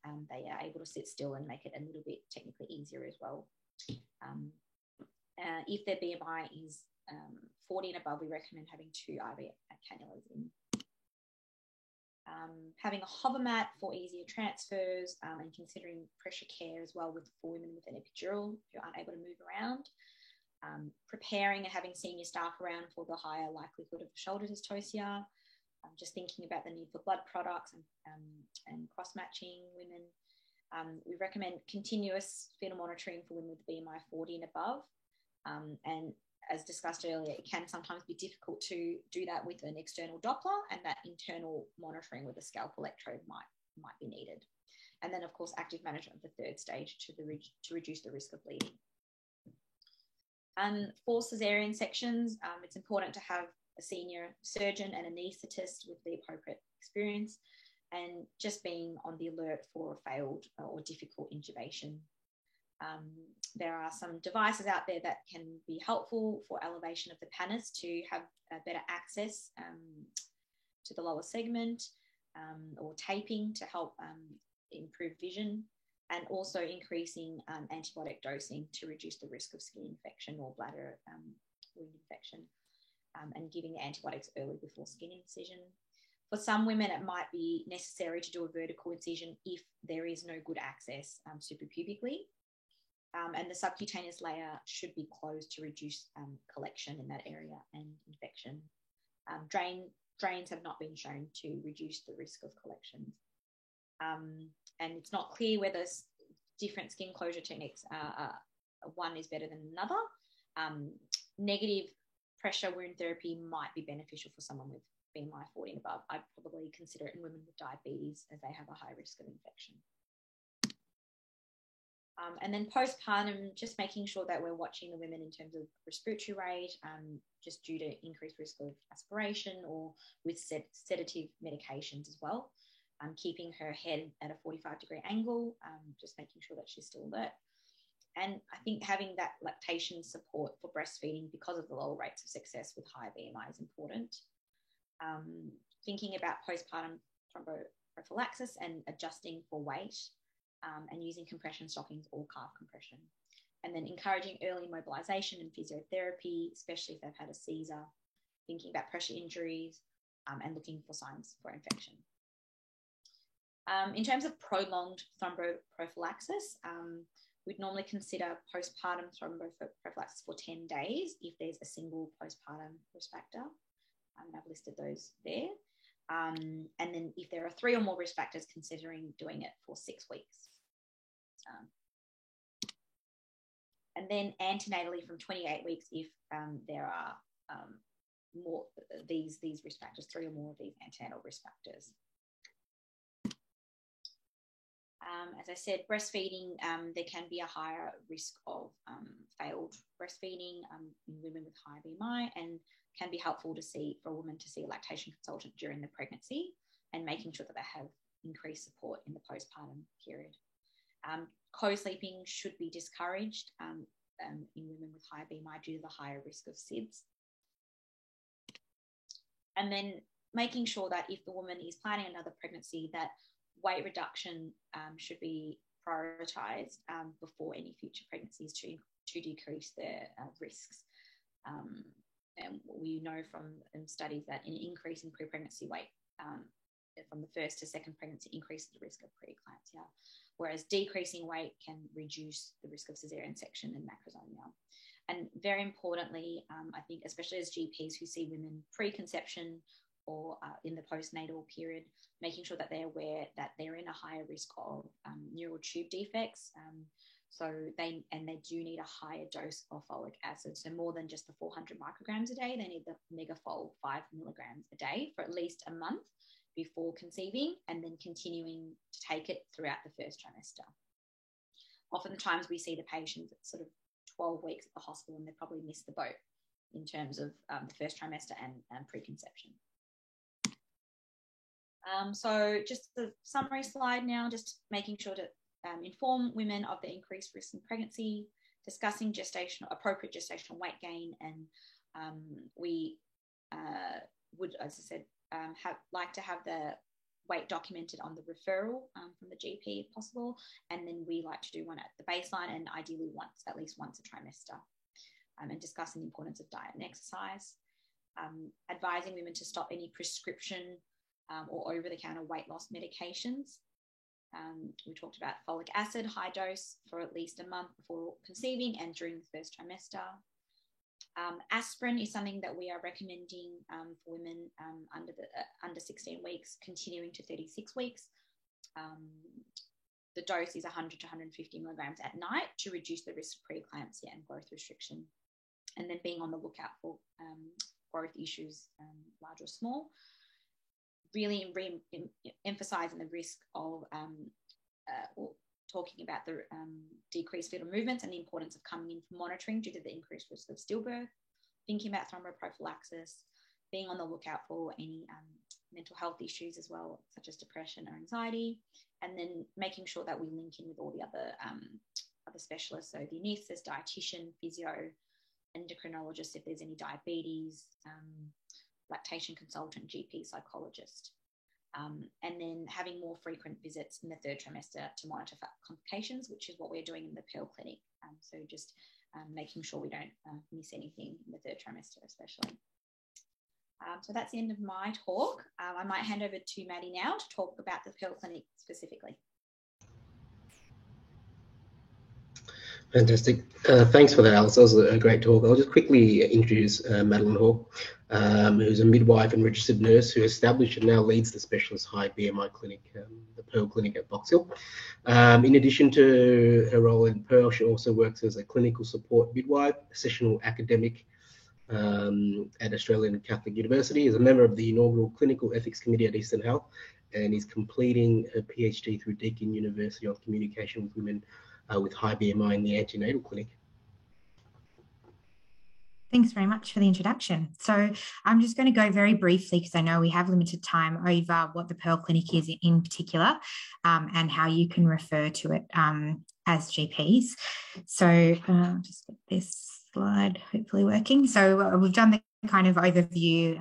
[SPEAKER 4] are able to sit still and make it a little bit technically easier as well. If their BMI is 40 and above, we recommend having 2 IV cannulas in. Having a hover mat for easier transfers and considering pressure care as well for women with an epidural who aren't able to move around. Preparing and having senior staff around for the higher likelihood of shoulder dystocia. Just thinking about the need for blood products and cross-matching women. We recommend continuous fetal monitoring for women with BMI 40 and above. And as discussed earlier, it can sometimes be difficult to do that with an external Doppler, and that internal monitoring with a scalp electrode might be needed. And then, of course, active management of the 3rd stage to reduce the risk of bleeding. For cesarean sections, it's important to have a senior surgeon and anaesthetist with the appropriate experience, and just being on the alert for a failed or difficult intubation. There are some devices out there that can be helpful for elevation of the pannus to have better access to the lower segment, or taping to help improve vision, and also increasing antibiotic dosing to reduce the risk of skin infection or bladder wound infection, and giving the antibiotics early before skin incision. For some women, it might be necessary to do a vertical incision if there is no good access suprapubically. And the subcutaneous layer should be closed to reduce collection in that area and infection. Drains have not been shown to reduce the risk of collections. And it's not clear whether different skin closure techniques, one is better than another. Negative pressure wound therapy might be beneficial for someone with BMI 40 and above. I'd probably consider it in women with diabetes, as they have a high risk of infection. And then postpartum, just making sure that we're watching the women in terms of respiratory rate, just due to increased risk of aspiration, or with sedative medications as well. Keeping her head at a 45-degree angle, just making sure that she's still alert. And I think having that lactation support for breastfeeding, because of the lower rates of success with high BMI, is important. Thinking about postpartum thromboprophylaxis and adjusting for weight, and using compression stockings or calf compression. And then encouraging early mobilization and physiotherapy, especially if they've had a Caesar, thinking about pressure injuries, and looking for signs for infection. In terms of prolonged thromboprophylaxis, we'd normally consider postpartum thromboprophylaxis for 10 days if there's a single postpartum risk factor. And I've listed those there. And then if there are 3 or more risk factors, considering doing it for 6 weeks. And then antenatally from 28 weeks if there are more these risk factors, 3 or more of these antenatal risk factors. As I said, breastfeeding, there can be a higher risk of failed breastfeeding in women with high BMI, and can be helpful for a woman to see a lactation consultant during the pregnancy, and making sure that they have increased support in the postpartum period. Co-sleeping should be discouraged in women with high BMI due to the higher risk of SIDS. And then making sure that if the woman is planning another pregnancy, that weight reduction should be prioritised before any future pregnancies to decrease their risks. And we know from studies that an increase in pre-pregnancy weight from the first to second pregnancy increases the risk of preeclampsia, whereas decreasing weight can reduce the risk of caesarean section and macrosomia. And very importantly, I think especially as GPs who see women pre-conception or in the postnatal period, making sure that they're aware that they're in a higher risk of neural tube defects. So they do need a higher dose of folic acid. So more than just the 400 micrograms a day, they need the Megafol 5 milligrams a day for at least a month before conceiving, and then continuing to take it throughout the first trimester. Oftentimes we see the patients at sort of 12 weeks at the hospital, and they probably missed the boat in terms of the first trimester and preconception. So just the summary slide now, just making sure to inform women of the increased risk in pregnancy, discussing appropriate gestational weight gain, and We would, as I said, like to have the weight documented on the referral from the GP if possible, and then we like to do one at the baseline and ideally at least once a trimester, and discussing the importance of diet and exercise, advising women to stop any prescription or over-the-counter weight loss medications. We talked about folic acid, high dose for at least a month before conceiving and during the first trimester. Aspirin is something that we are recommending for women under 16 weeks, continuing to 36 weeks. The dose is 100 to 150 milligrams at night to reduce the risk of preeclampsia and growth restriction. And then being on the lookout for growth issues, large or small. Really emphasising the risk of talking about the decreased fetal movements and the importance of coming in for monitoring due to the increased risk of stillbirth, thinking about thromboprophylaxis, being on the lookout for any mental health issues as well, such as depression or anxiety, and then making sure that we link in with all the other specialists, so the anaesthetist, dietitian, physio, endocrinologist if there's any diabetes, lactation consultant, GP, psychologist. And then having more frequent visits in the third trimester to monitor for complications, which is what we're doing in the Pearl Clinic. So just making sure we don't miss anything in the third trimester especially. So that's the end of my talk. I might hand over to Maddie now to talk about the Pearl Clinic specifically.
[SPEAKER 2] Fantastic. Thanks for that, Alice. That was a great talk. I'll just quickly introduce Madeline Hall, who's a midwife and registered nurse who established and now leads the specialist high BMI clinic, the Pearl Clinic at Box Hill. In addition to her role in Pearl, she also works as a clinical support midwife, a sessional academic at Australian Catholic University, is a member of the inaugural Clinical Ethics Committee at Eastern Health, and is completing her PhD through Deakin University on communication with women with high BMI in the antenatal clinic.
[SPEAKER 5] Thanks very much for the introduction. So I'm just going to go very briefly, because I know we have limited time, over what the Pearl Clinic is in particular, and how you can refer to it as GPs. So I'll just get this slide hopefully working. So we've done the kind of overview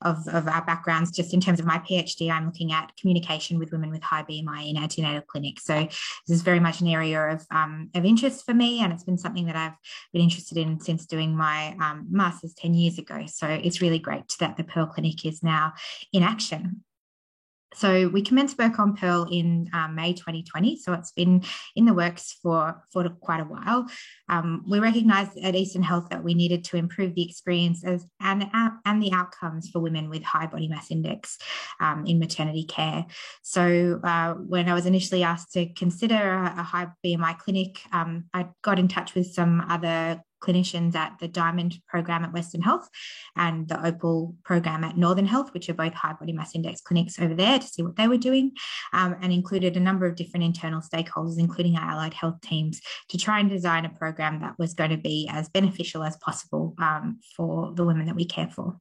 [SPEAKER 5] of our backgrounds. Just in terms of my PhD, I'm looking at communication with women with high BMI in antenatal clinic. So this is very much an area of interest for me, and it's been something that I've been interested in since doing my master's 10 years ago. So it's really great that the Pearl Clinic is now in action. So we commenced work on Pearl in May 2020, so it's been in the works for quite a while. We recognised at Eastern Health that we needed to improve the experiences and the outcomes for women with high body mass index in maternity care. So when I was initially asked to consider a high BMI clinic, I got in touch with some other clinicians at the Diamond program at Western Health and the Opal program at Northern Health, which are both high body mass index clinics over there, to see what they were doing, and included a number of different internal stakeholders, including our allied health teams, to try and design a program that was going to be as beneficial as possible for the women that we care for.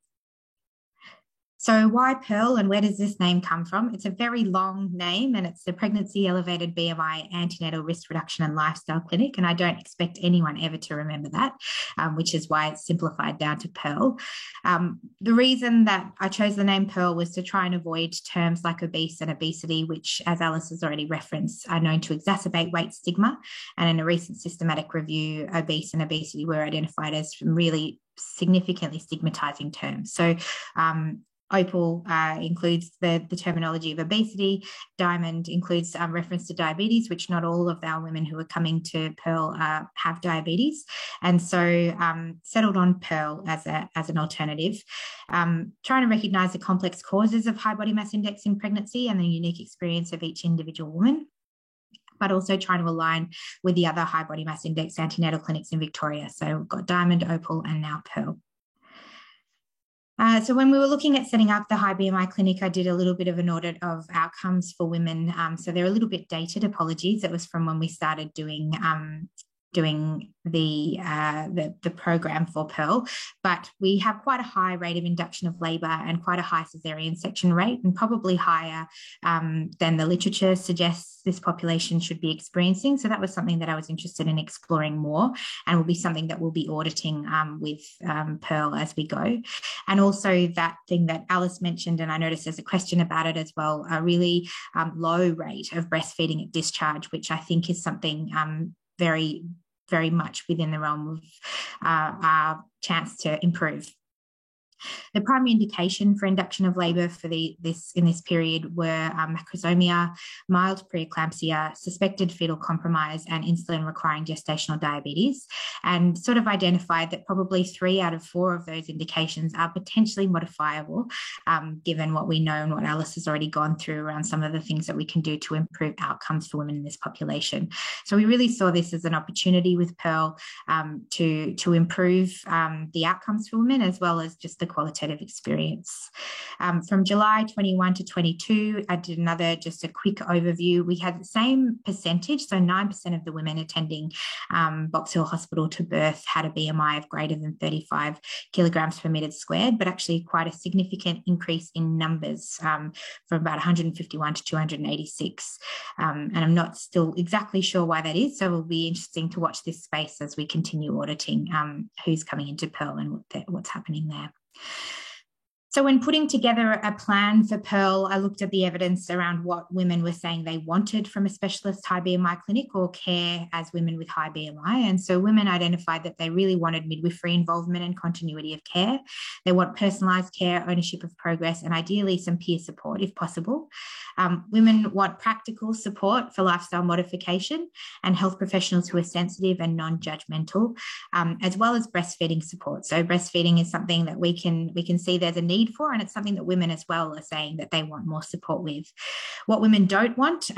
[SPEAKER 5] So why Pearl, and where does this name come from? It's a very long name, and it's the Pregnancy Elevated BMI Antenatal Risk Reduction and Lifestyle Clinic, and I don't expect anyone ever to remember that, which is why it's simplified down to Pearl. The reason that I chose the name Pearl was to try and avoid terms like obese and obesity, which, as Alice has already referenced, are known to exacerbate weight stigma. And in a recent systematic review, obese and obesity were identified as really significantly stigmatizing terms. So Opal includes the terminology of obesity. Diamond includes reference to diabetes, which not all of our women who are coming to Pearl have diabetes. And so settled on Pearl as an alternative. Trying to recognise the complex causes of high body mass index in pregnancy and the unique experience of each individual woman, but also trying to align with the other high body mass index antenatal clinics in Victoria. So we've got Diamond, Opal, and now Pearl. So when we were looking at setting up the high BMI clinic, I did a little bit of an audit of outcomes for women. So they're a little bit dated, apologies. It was from when we started doing doing the program for Pearl, but we have quite a high rate of induction of labour and quite a high caesarean section rate, and probably higher than the literature suggests this population should be experiencing. So that was something that I was interested in exploring more, and will be something that we'll be auditing with Pearl as we go. And also that thing that Alice mentioned, and I noticed there's a question about it as well, a really low rate of breastfeeding at discharge, which I think is something very, very much within the realm of our chance to improve. The primary indication for induction of labour for in this period were macrosomia, mild preeclampsia, suspected fetal compromise, and insulin-requiring gestational diabetes, and sort of identified that probably 3 out of 4 of those indications are potentially modifiable, given what we know and what Alice has already gone through around some of the things that we can do to improve outcomes for women in this population. So we really saw this as an opportunity with Pearl to improve the outcomes for women, as well as just the qualitative experience. From July 21 to 22, I did just a quick overview. We had the same percentage, so 9% of the women attending Box Hill Hospital to birth had a BMI of greater than 35 kilograms per metre squared, but actually quite a significant increase in numbers from about 151 to 286. And I'm not still exactly sure why that is, so it will be interesting to watch this space as we continue auditing who's coming into Pearl and what's happening there. So when putting together a plan for Pearl, I looked at the evidence around what women were saying they wanted from a specialist high BMI clinic or care as women with high BMI. And so women identified that they really wanted midwifery involvement and continuity of care. They want personalised care, ownership of progress, and ideally some peer support if possible. Women want practical support for lifestyle modification and health professionals who are sensitive and non-judgmental, as well as breastfeeding support. So breastfeeding is something that we can see there's a need for, and it's something that women as well are saying that they want more support with. What women don't want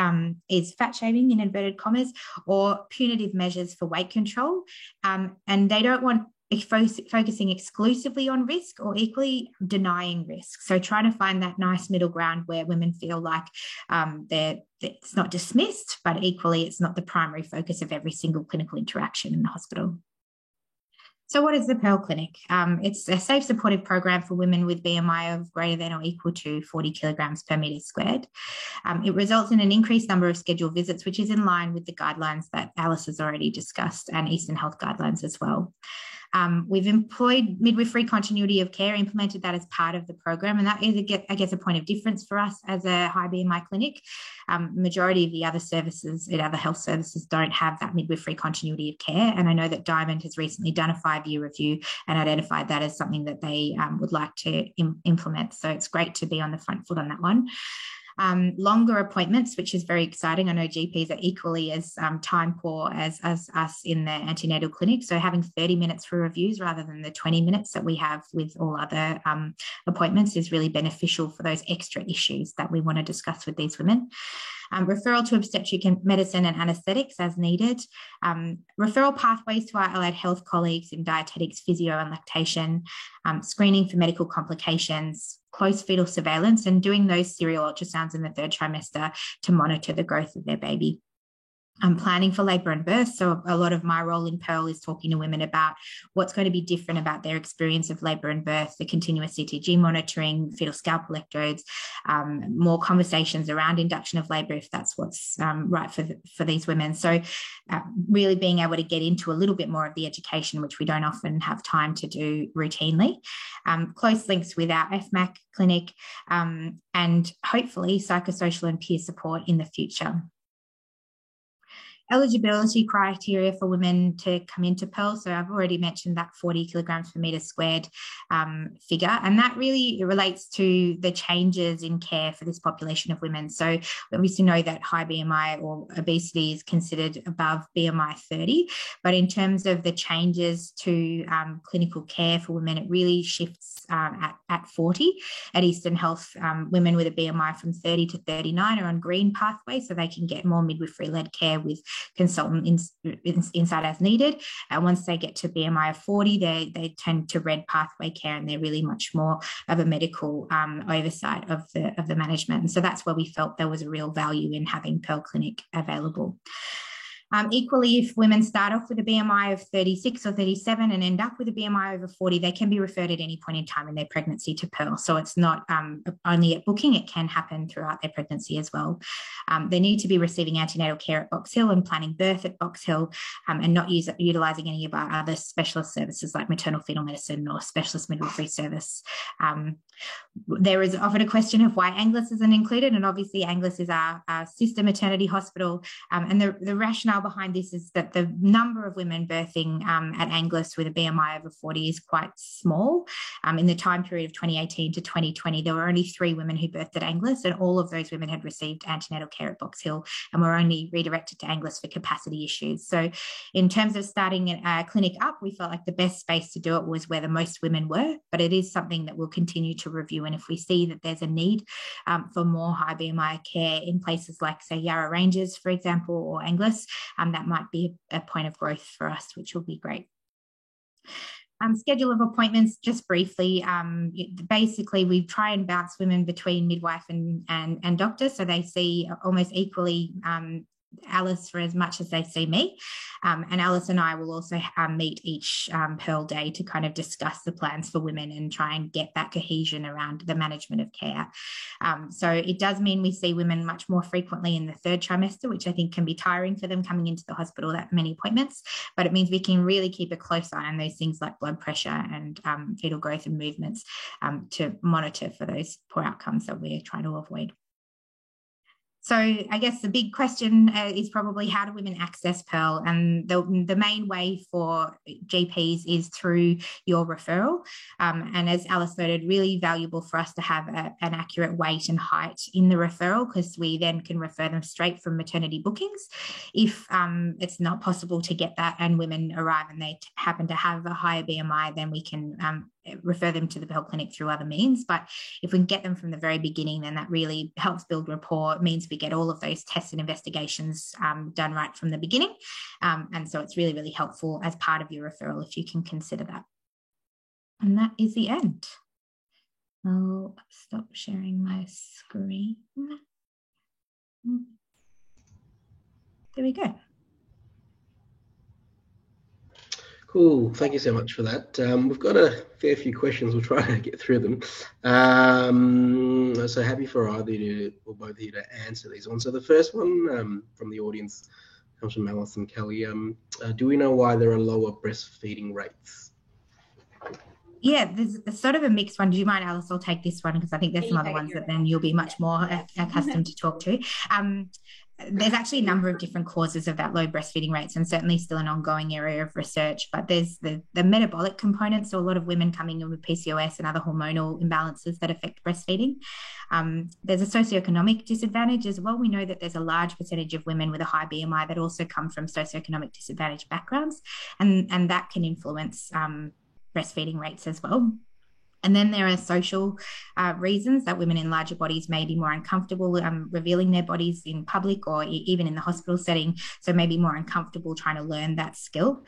[SPEAKER 5] is fat shaming, in inverted commas, or punitive measures for weight control, and they don't want focusing exclusively on risk or equally denying risk. So trying to find that nice middle ground where women feel like it's not dismissed, but equally it's not the primary focus of every single clinical interaction in the hospital. So what is the Pearl Clinic? It's a safe supportive program for women with BMI of greater than or equal to 40 kilograms per metre squared. It results in an increased number of scheduled visits, which is in line with the guidelines that Alice has already discussed, and Eastern Health guidelines as well. We've employed midwifery continuity of care, implemented that as part of the program, and that is, I guess, a point of difference for us as a high BMI clinic. Majority of the other services, other health services, don't have that midwifery continuity of care, and I know that Diamond has recently done a 5-year review and identified that as something that they would like to implement. So it's great to be on the front foot on that one. Longer appointments, which is very exciting. I know GPs are equally as time poor as us in the antenatal clinic. So having 30 minutes for reviews rather than the 20 minutes that we have with all other appointments is really beneficial for those extra issues that we want to discuss with these women. Referral to obstetric medicine and anaesthetics as needed. Referral pathways to our allied health colleagues in dietetics, physio and lactation. Screening for medical complications. Close fetal surveillance, and doing those serial ultrasounds in the 3rd trimester to monitor the growth of their baby. Planning for labour and birth. So a lot of my role in Pearl is talking to women about what's going to be different about their experience of labour and birth, the continuous CTG monitoring, fetal scalp electrodes, more conversations around induction of labour if that's what's right for these women. So really being able to get into a little bit more of the education, which we don't often have time to do routinely. Close links with our FMAC clinic, and hopefully psychosocial and peer support in the future. Eligibility criteria for women to come into Pearl. So I've already mentioned that 40 kilograms per metre squared figure, and that really relates to the changes in care for this population of women. So we obviously know that high BMI or obesity is considered above BMI 30, but in terms of the changes to clinical care for women, it really shifts at 40. At Eastern Health, women with a BMI from 30 to 39 are on green pathway, so they can get more midwifery-led care with consultant inside as needed. Once they get to BMI of 40, they turn to red pathway care, and they're really much more of a medical oversight of the management. And so that's where we felt there was a real value in having Pearl Clinic available. Equally, if women start off with a BMI of 36 or 37 and end up with a BMI over 40, they can be referred at any point in time in their pregnancy to Pearl. So it's not only at booking, it can happen throughout their pregnancy as well. They need to be receiving antenatal care at Box Hill and planning birth at Box Hill, and not utilising any of our other specialist services like maternal fetal medicine or specialist midwifery service. There is often a question of why Angus isn't included, and obviously Angus is our sister maternity hospital, and the rationale behind this is that the number of women birthing at Angus with a BMI over 40 is quite small. In the time period of 2018 to 2020, there were only 3 women who birthed at Angus, and all of those women had received antenatal care at Box Hill and were only redirected to Angus for capacity issues. So in terms of starting a clinic up, we felt like the best space to do it was where the most women were, but it is something that we'll continue to review. And if we see that there's a need for more high BMI care in places like, say, Yarra Ranges, for example, or Angus, that might be a point of growth for us, which will be great. Schedule of appointments, just briefly, basically we try and bounce women between midwife and doctor, so they see almost equally Alice for as much as they see me. And Alice and I will also meet each Pearl Day to kind of discuss the plans for women and try and get that cohesion around the management of care. So it does mean we see women much more frequently in the 3rd trimester, which I think can be tiring for them coming into the hospital, that many appointments, but it means we can really keep a close eye on those things like blood pressure and fetal growth and movements to monitor for those poor outcomes that we're trying to avoid. So I guess the big question is probably, how do women access Pearl? And the main way for GPs is through your referral. And as Alice noted, really valuable for us to have an accurate weight and height in the referral, because we then can refer them straight from maternity bookings. If it's not possible to get that and women arrive and they happen to have a higher BMI, then we can refer them to the Pearl Clinic through other means. But if we can get them from the very beginning, then that really helps build rapport. It means we get all of those tests and investigations done right from the beginning. And so it's really, really helpful as part of your referral if you can consider that. And that is the end. I'll stop sharing my screen. There we go.
[SPEAKER 2] Cool. Thank you so much for that. We've got a fair few questions. We'll try to get through them. So happy for either you or both of you to answer these ones. So the first one from the audience comes from Alison Kelly. Do we know why there are lower breastfeeding rates?
[SPEAKER 5] Yeah, there's sort of a mixed one. Do you mind, Alice? I'll take this one because I think there's some other ones that then you'll be much more accustomed to talk to. There's actually a number of different causes of that low breastfeeding rates, and certainly still an ongoing area of research. But there's the metabolic component, so a lot of women coming in with PCOS and other hormonal imbalances that affect breastfeeding. There's a socioeconomic disadvantage as well. We know that there's a large percentage of women with a high BMI that also come from socioeconomic disadvantaged backgrounds, and that can influence breastfeeding rates as well. And then there are social reasons that women in larger bodies may be more uncomfortable revealing their bodies in public or even in the hospital setting, so maybe more uncomfortable trying to learn that skill.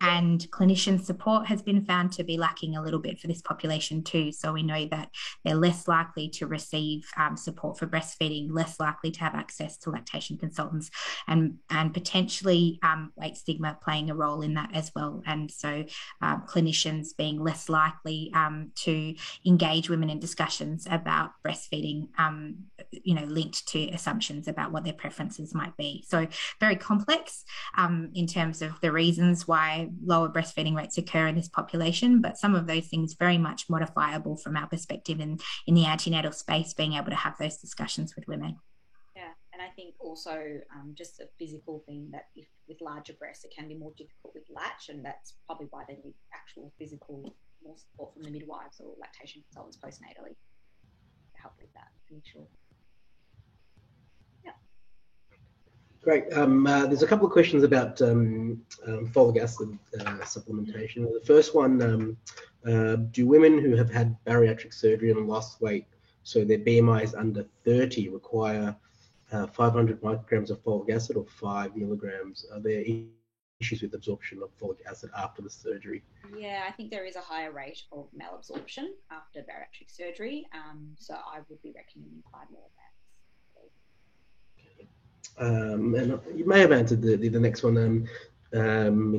[SPEAKER 5] And clinician support has been found to be lacking a little bit for this population too. So we know that they're less likely to receive support for breastfeeding, less likely to have access to lactation consultants, and potentially weight stigma playing a role in that as well. And so clinicians being less likely to engage women in discussions about breastfeeding, linked to assumptions about what their preferences might be. So very complex in terms of the reasons why lower breastfeeding rates occur in this population, but some of those things very much modifiable from our perspective in the antenatal space, being able to have those discussions with women.
[SPEAKER 4] Yeah, and I think also just a physical thing that if with larger breasts, it can be more difficult with latch, and that's probably why they need actual physical more support from the midwives or lactation consultants postnatally to help with that, for sure.
[SPEAKER 2] Great. There's a couple of questions about folic acid supplementation. The first one, do women who have had bariatric surgery and lost weight, so their BMI is under 30, require 500 micrograms of folic acid or 5 milligrams? Are there issues with absorption of folic acid after the surgery?
[SPEAKER 4] Yeah, I think there is a higher rate of malabsorption after bariatric surgery, so I would be recommending 5 milligrams.
[SPEAKER 2] And you may have answered the next one in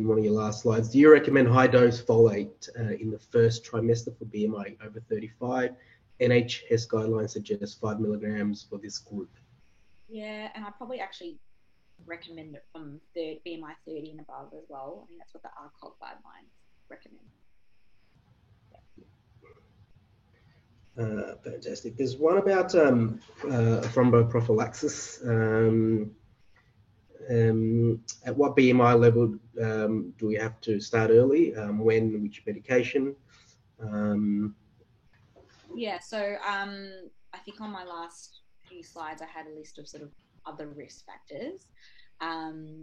[SPEAKER 2] one of your last slides. Do you recommend high-dose folate in the first trimester for BMI over 35? NHS guidelines suggest 5 milligrams for this group.
[SPEAKER 4] Yeah, and I probably actually recommend it from BMI 30 and above as well. I think that's what the ARCOG guidelines recommend.
[SPEAKER 2] Fantastic. There's one about thromboprophylaxis. At what BMI level do we have to start early? When, which medication?
[SPEAKER 4] Yeah, so I think on my last few slides, I had a list of sort of other risk factors.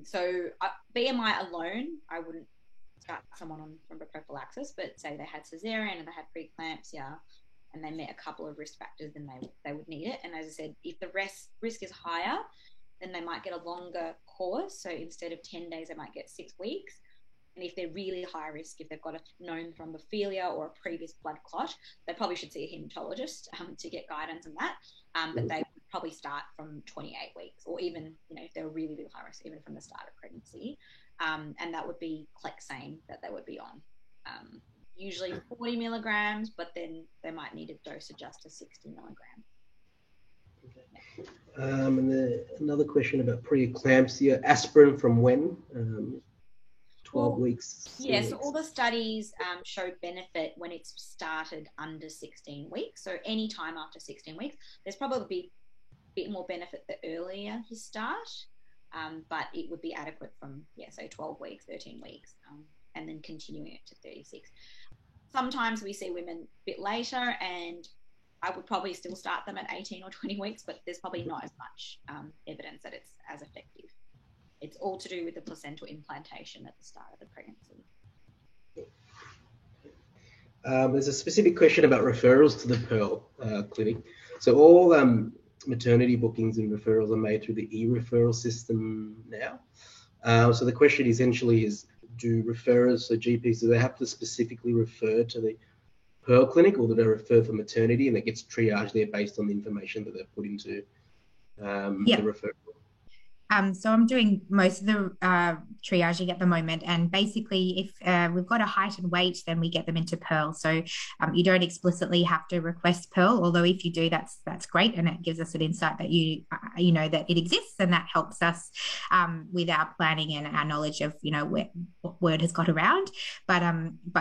[SPEAKER 4] So BMI alone, I wouldn't start someone on thromboprophylaxis, but say they had cesarean and they had preeclampsia and they met a couple of risk factors, then they would need it. And as I said, if the risk is higher, then they might get a longer course. So instead of 10 days, they might get 6 weeks. And if they're really high risk, if they've got a known thrombophilia or a previous blood clot, they probably should see a hematologist to get guidance on that. But they would probably start from 28 weeks, or even, if they're really, really high risk, even from the start of pregnancy. And that would be Clexane that they would be on. Usually 40 milligrams, but then they might need a dose adjust to 60 milligrams.
[SPEAKER 2] Okay. And another question about preeclampsia. Aspirin from when? 12 weeks?
[SPEAKER 4] Yeah, so all the studies show benefit when it's started under 16 weeks. So any time after 16 weeks, there's probably a bit more benefit the earlier you start, but it would be adequate from, say 12 weeks, 13 weeks, and then continuing it to 36. Sometimes we see women a bit later, and I would probably still start them at 18 or 20 weeks, but there's probably not as much evidence that it's as effective. It's all to do with the placental implantation at the start of the pregnancy.
[SPEAKER 2] There's a specific question about referrals to the Pearl Clinic. So all maternity bookings and referrals are made through the e-referral system now. So the question essentially is, do referrers, so GPs, do they have to specifically refer to the Pearl Clinic, or do they refer for maternity and it gets triaged there based on the information that they've put into the referral?
[SPEAKER 5] So I'm doing most of the triaging at the moment, and basically if we've got a height and weight, then we get them into Pearl. So you don't explicitly have to request Pearl, although if you do, that's great, and it gives us an insight that you know that it exists, and that helps us with our planning and our knowledge of what word has got around. But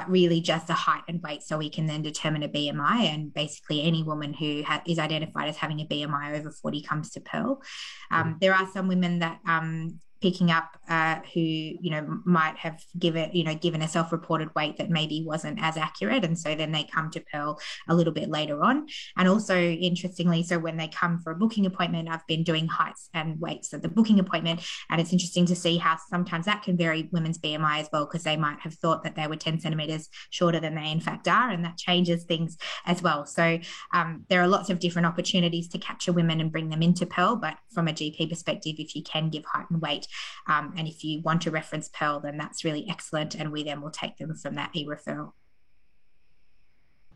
[SPEAKER 5] really just a height and weight, so we can then determine a BMI, and basically any woman who is identified as having a BMI over 40 comes to Pearl. There are some women that picking up who might have given a self-reported weight that maybe wasn't as accurate, and so then they come to Pearl a little bit later on. And also interestingly, so when they come for a booking appointment, I've been doing heights and weights at the booking appointment, and it's interesting to see how sometimes that can vary women's BMI as well, because they might have thought that they were 10 centimeters shorter than they in fact are, and that changes things as well. So there are lots of different opportunities to capture women and bring them into Pearl, but from a GP perspective, if you can give height and weight, and if you want to reference Pearl, then that's really excellent, and we then will take them from that e-referral.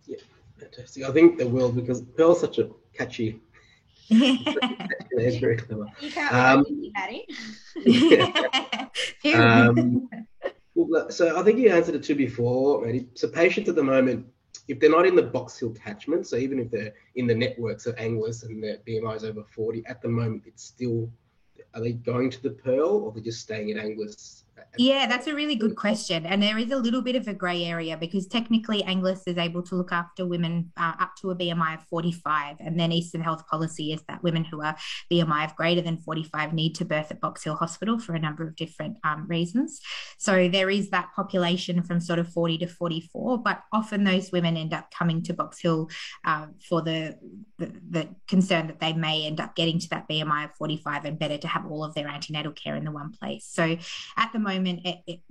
[SPEAKER 2] Yeah, fantastic. I think they will, because Pearl's such a catchy. It's very clever.
[SPEAKER 4] You can't Maddie.
[SPEAKER 2] So I think you answered it too before, Maddie. So patients at the moment, if they're not in the Box Hill catchment, so even if they're in the networks of Angus and their BMI is over 40, at the moment it's still, are they going to the Pearl, or they're just staying at Angus?
[SPEAKER 5] Yeah, that's a really good question. And there is a little bit of a grey area, because technically Angus is able to look after women up to a BMI of 45. And then Eastern Health policy is that women who are BMI of greater than 45 need to birth at Box Hill Hospital for a number of different reasons. So there is that population from sort of 40 to 44, but often those women end up coming to Box Hill for the concern that they may end up getting to that BMI of 45, and better to have all of their antenatal care in the one place. So at the moment,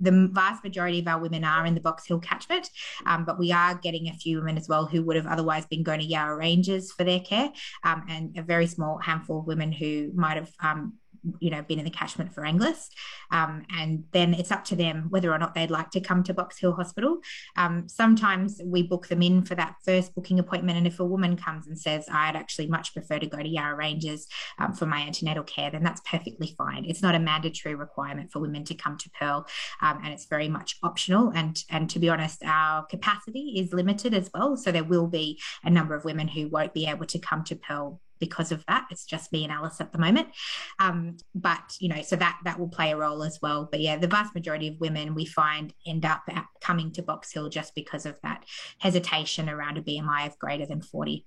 [SPEAKER 5] the vast majority of our women are in the Box Hill catchment, but we are getting a few women as well who would have otherwise been going to Yarra Ranges for their care, and a very small handful of women who might have been in the catchment for Angus. And then it's up to them whether or not they'd like to come to Box Hill Hospital. Sometimes we book them in for that first booking appointment. And if a woman comes and says, I'd actually much prefer to go to Yarra Ranges for my antenatal care, then that's perfectly fine. It's not a mandatory requirement for women to come to Pearl, and it's very much optional. And to be honest, our capacity is limited as well. So there will be a number of women who won't be able to come to Pearl because of that. It's just me and Alice at the moment. But, so that will play a role as well. But yeah, the vast majority of women we find end up coming to Box Hill just because of that hesitation around a BMI of greater than 40.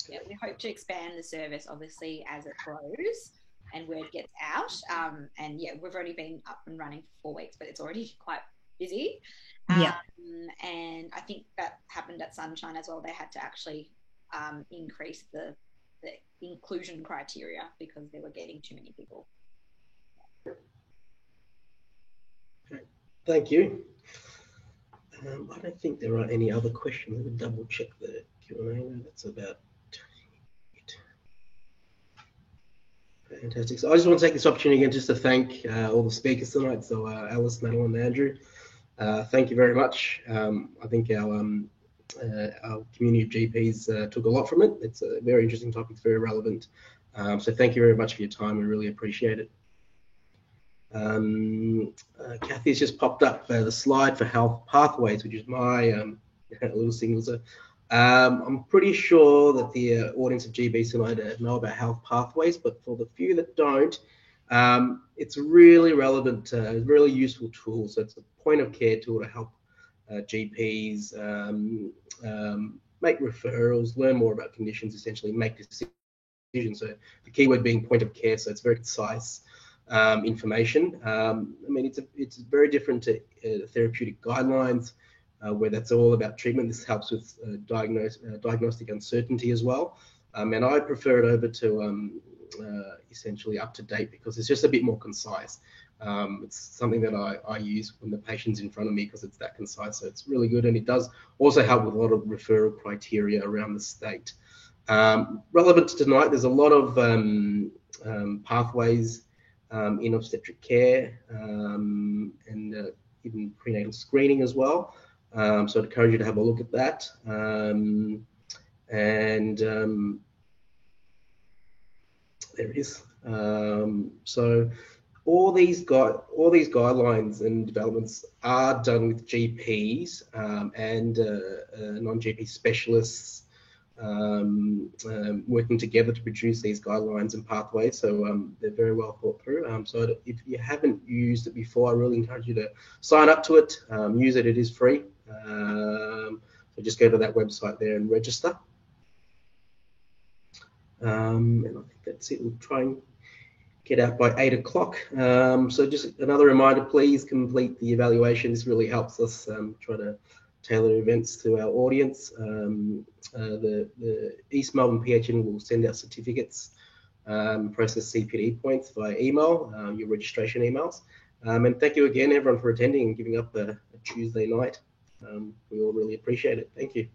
[SPEAKER 4] Yeah, we hope to expand the service, obviously, as it grows and word gets out. And yeah, we've already been up and running for 4 weeks, but it's already quite busy.
[SPEAKER 5] Yeah.
[SPEAKER 4] And I think that happened at Sunshine as well. They had to actually increase the inclusion criteria because they were getting too many people.
[SPEAKER 2] Okay. Thank you. I don't think there are any other questions. Let me double check the Q&A. That's about it. Fantastic. So I just want to take this opportunity again just to thank all the speakers tonight. So Alice, Madeline, and Andrew, thank you very much. I think our community of GPs took a lot from it. It's a very interesting topic. It's very relevant. So thank you very much for your time. We really appreciate it. Kathy's just popped up the slide for health pathways, which is my little signal. So I'm pretty sure that the audience of GBs tonight know about health pathways, but for the few that don't, it's a really relevant, really useful tool. So it's a point of care tool to help GPs make referrals, learn more about conditions, essentially make decisions. So the keyword being point of care, so it's very concise information. I mean, it's very different to therapeutic guidelines, where that's all about treatment. This helps with diagnostic uncertainty as well. And I prefer it over to essentially up to date because it's just a bit more concise. It's something that I use when the patient's in front of me because it's that concise. So it's really good. And it does also help with a lot of referral criteria around the state. Relevant to tonight, there's a lot of pathways in obstetric care and even prenatal screening as well. So I'd encourage you to have a look at that. There it is. So all these guidelines and developments are done with GPs and non-GP specialists working together to produce these guidelines and pathways. So they're very well thought through. So if you haven't used it before, I really encourage you to sign up to it, use it. It is free. So just go to that website there and register. And I think that's it. We'll try and get out by 8 o'clock. So just another reminder, please complete the evaluation. This really helps us try to tailor events to our audience. The East Melbourne PHN will send out certificates, process CPD points via email, your registration emails. And thank you again, everyone, for attending and giving up a Tuesday night. We all really appreciate it. Thank you.